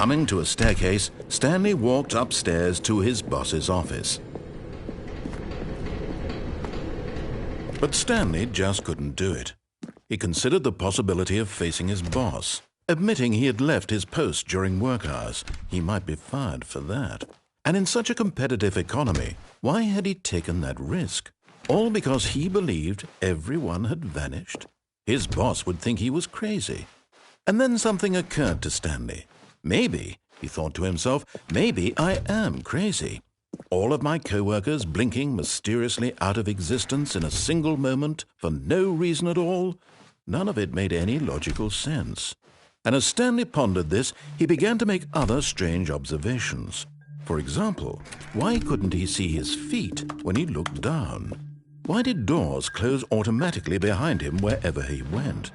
Coming to a staircase, Stanley walked upstairs to his boss's office. But Stanley just couldn't do it. He considered the possibility of facing his boss. Admitting he had left his post during work hours, he might be fired for that. And in such a competitive economy, why had he taken that risk? All because he believed everyone had vanished? His boss would think he was crazy. And then something occurred to Stanley. Maybe, he thought to himself, maybe I am crazy. All of my co-workers blinking mysteriously out of existence in a single moment for no reason at all? None of it made any logical sense. And as Stanley pondered this, he began to make other strange observations. For example, why couldn't he see his feet when he looked down? Why did doors close automatically behind him wherever he went?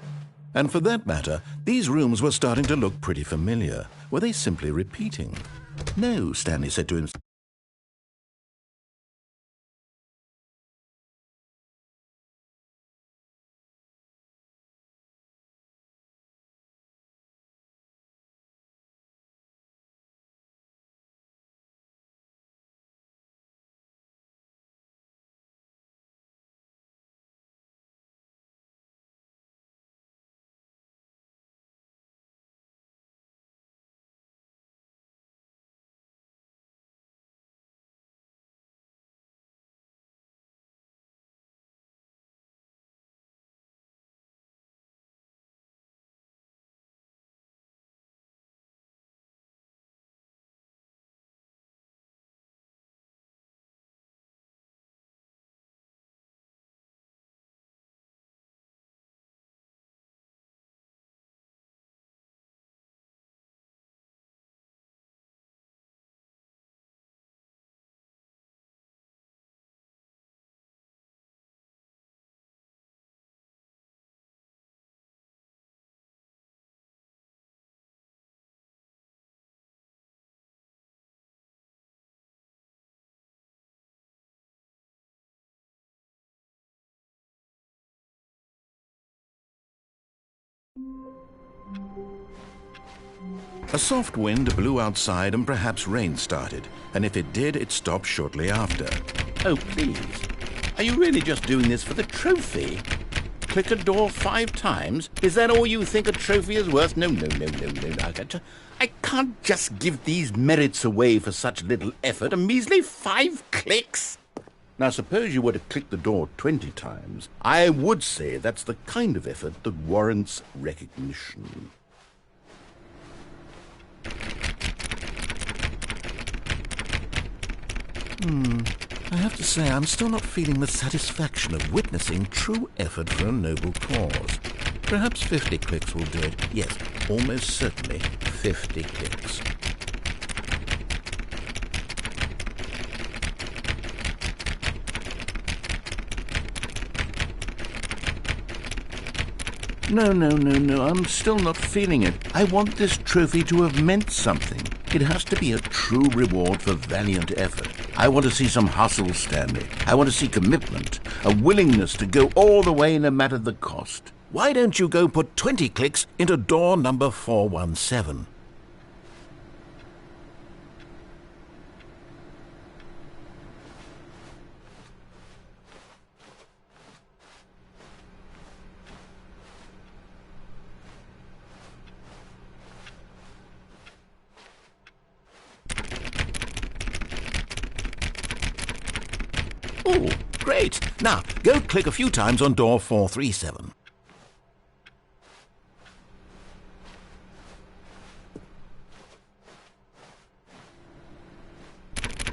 And for that matter, these rooms were starting to look pretty familiar. Were they simply repeating? No, Stanley said to himself. A soft wind blew outside and perhaps rain started, and if it did, it stopped shortly after.
Oh, please. Are you really just doing this for the trophy? Click a door 5 times? Is that all you think a trophy is worth? No. I can't just give these merits away for such little effort. A measly 5 clicks? Now, suppose you were to click the door 20 times. I would say that's the kind of effort that warrants recognition.
I have to say I'm still not feeling the satisfaction of witnessing true effort for a noble cause. Perhaps 50 clicks will do it. Yes, almost certainly 50 clicks.
No, I'm still not feeling it. I want this trophy to have meant something. It has to be a true reward for valiant effort. I want to see some hustle, Stanley. I want to see commitment, a willingness to go all the way no matter the cost.
Why don't you go put 20 clicks into door number 417? Oh, great. Now, go click a few times on door 437.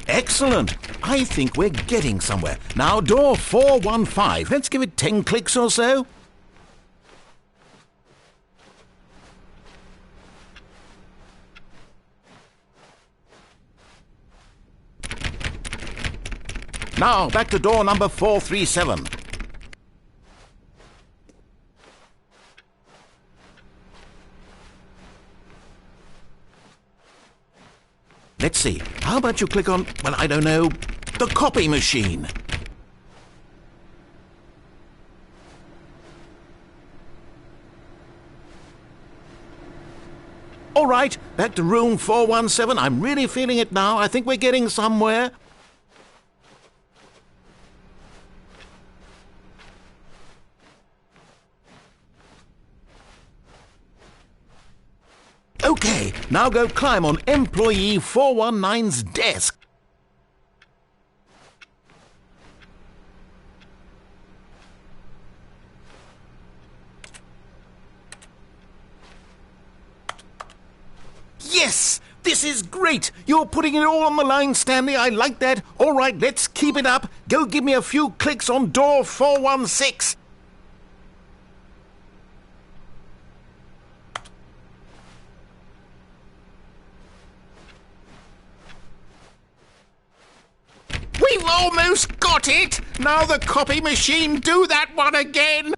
Excellent. I think we're getting somewhere. Now, door 415. Let's give it 10 clicks or so. Now, back to door number 437. Let's see. How about you click on, well, I don't know, the copy machine? All right, back to room 417. I'm really feeling it now. I think we're getting somewhere. Okay, now go climb on employee 419's desk. Yes! This is great! You're putting it all on the line, Stanley. I like that. All right, let's keep it up. Go give me a few clicks on door 416. We've almost got it! Now the copy machine, do that one again!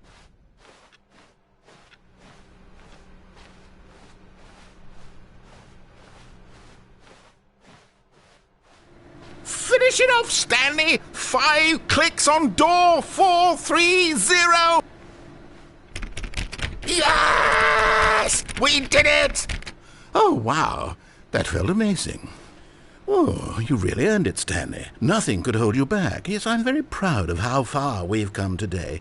Finish it off, Stanley! 5 clicks on door 430! Yes! We did it! Oh, wow. That felt amazing. Oh, you really earned it, Stanley. Nothing could hold you back. Yes, I'm very proud of how far we've come today.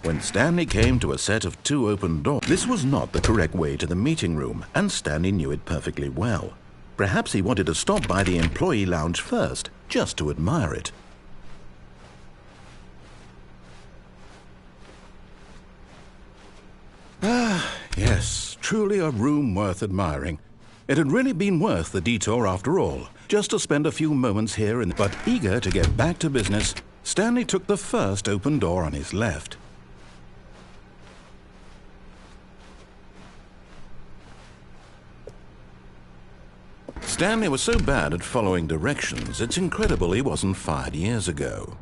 When Stanley came to a set of 2 open doors, this was not the correct way to the meeting room, and Stanley knew it perfectly well. Perhaps he wanted to stop by the employee lounge first, just to admire it. Ah, yes, truly a room worth admiring. It had really been worth the detour after all, just to spend a few moments here. But eager to get back to business, Stanley took the first open door on his left. Stanley was so bad at following directions, it's incredible he wasn't fired years ago.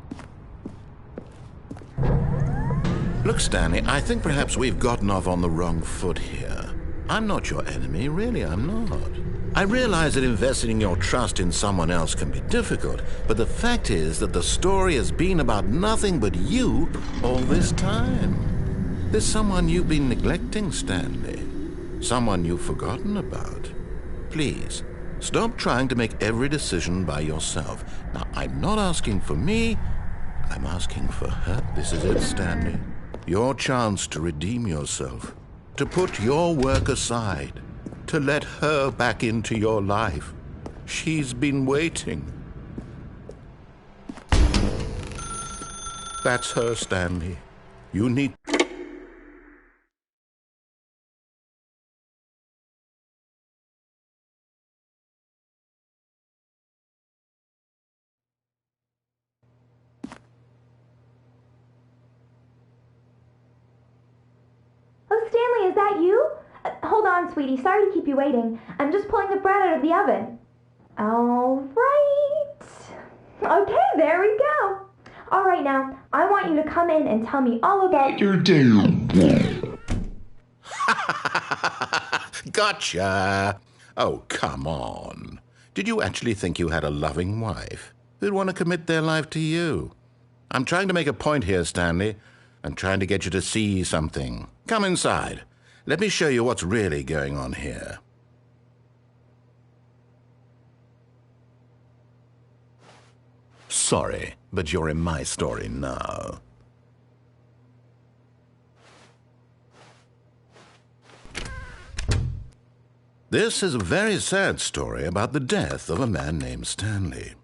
Look, Stanley, I think perhaps we've gotten off on the wrong foot here. I'm not your enemy, really, I'm not. I realize that investing your trust in someone else can be difficult, but the fact is that the story has been about nothing but you all this time. There's someone you've been neglecting, Stanley. Someone you've forgotten about. Please, stop trying to make every decision by yourself. Now, I'm not asking for me, I'm asking for her. This is it, Stanley. Your chance to redeem yourself, to put your work aside, to let her back into your life. She's been waiting. That's her, Stanley. You need...
Oh, Stanley, is that you? Hold on, sweetie. Sorry to keep you waiting. I'm just pulling the bread out of the oven. All right. Okay, there we go. All right, now, I want you to come in and tell me all about your day.
Gotcha. Oh, come on. Did you actually think you had a loving wife who'd want to commit their life to you? I'm trying to make a point here, Stanley. I'm trying to get you to see something. Come inside. Let me show you what's really going on here. Sorry, but you're in my story now. This is a very sad story about the death of a man named Stanley.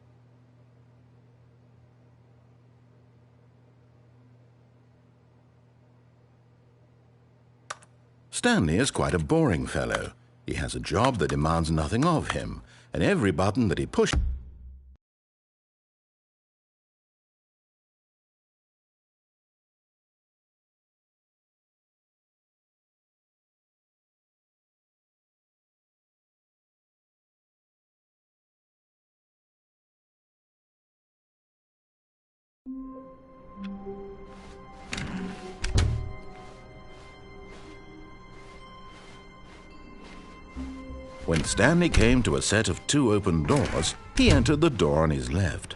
Stanley is quite a boring fellow. He has a job that demands nothing of him, and every button that he pushes... When Stanley came to a set of 2 open doors, he entered the door on his left.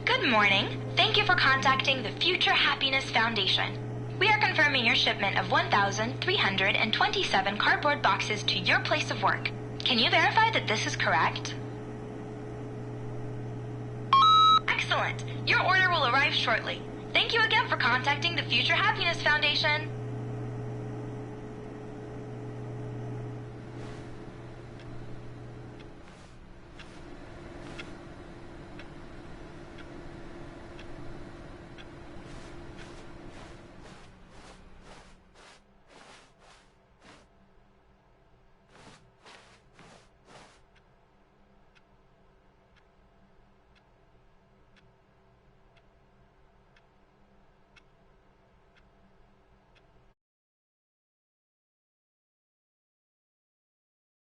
Good morning. Thank you for contacting the Future Happiness Foundation. We are confirming your shipment of 1,327 cardboard boxes to your place of work. Can you verify that this is correct? Excellent. Your order will arrive shortly. Thank you again for contacting the Future Happiness Foundation.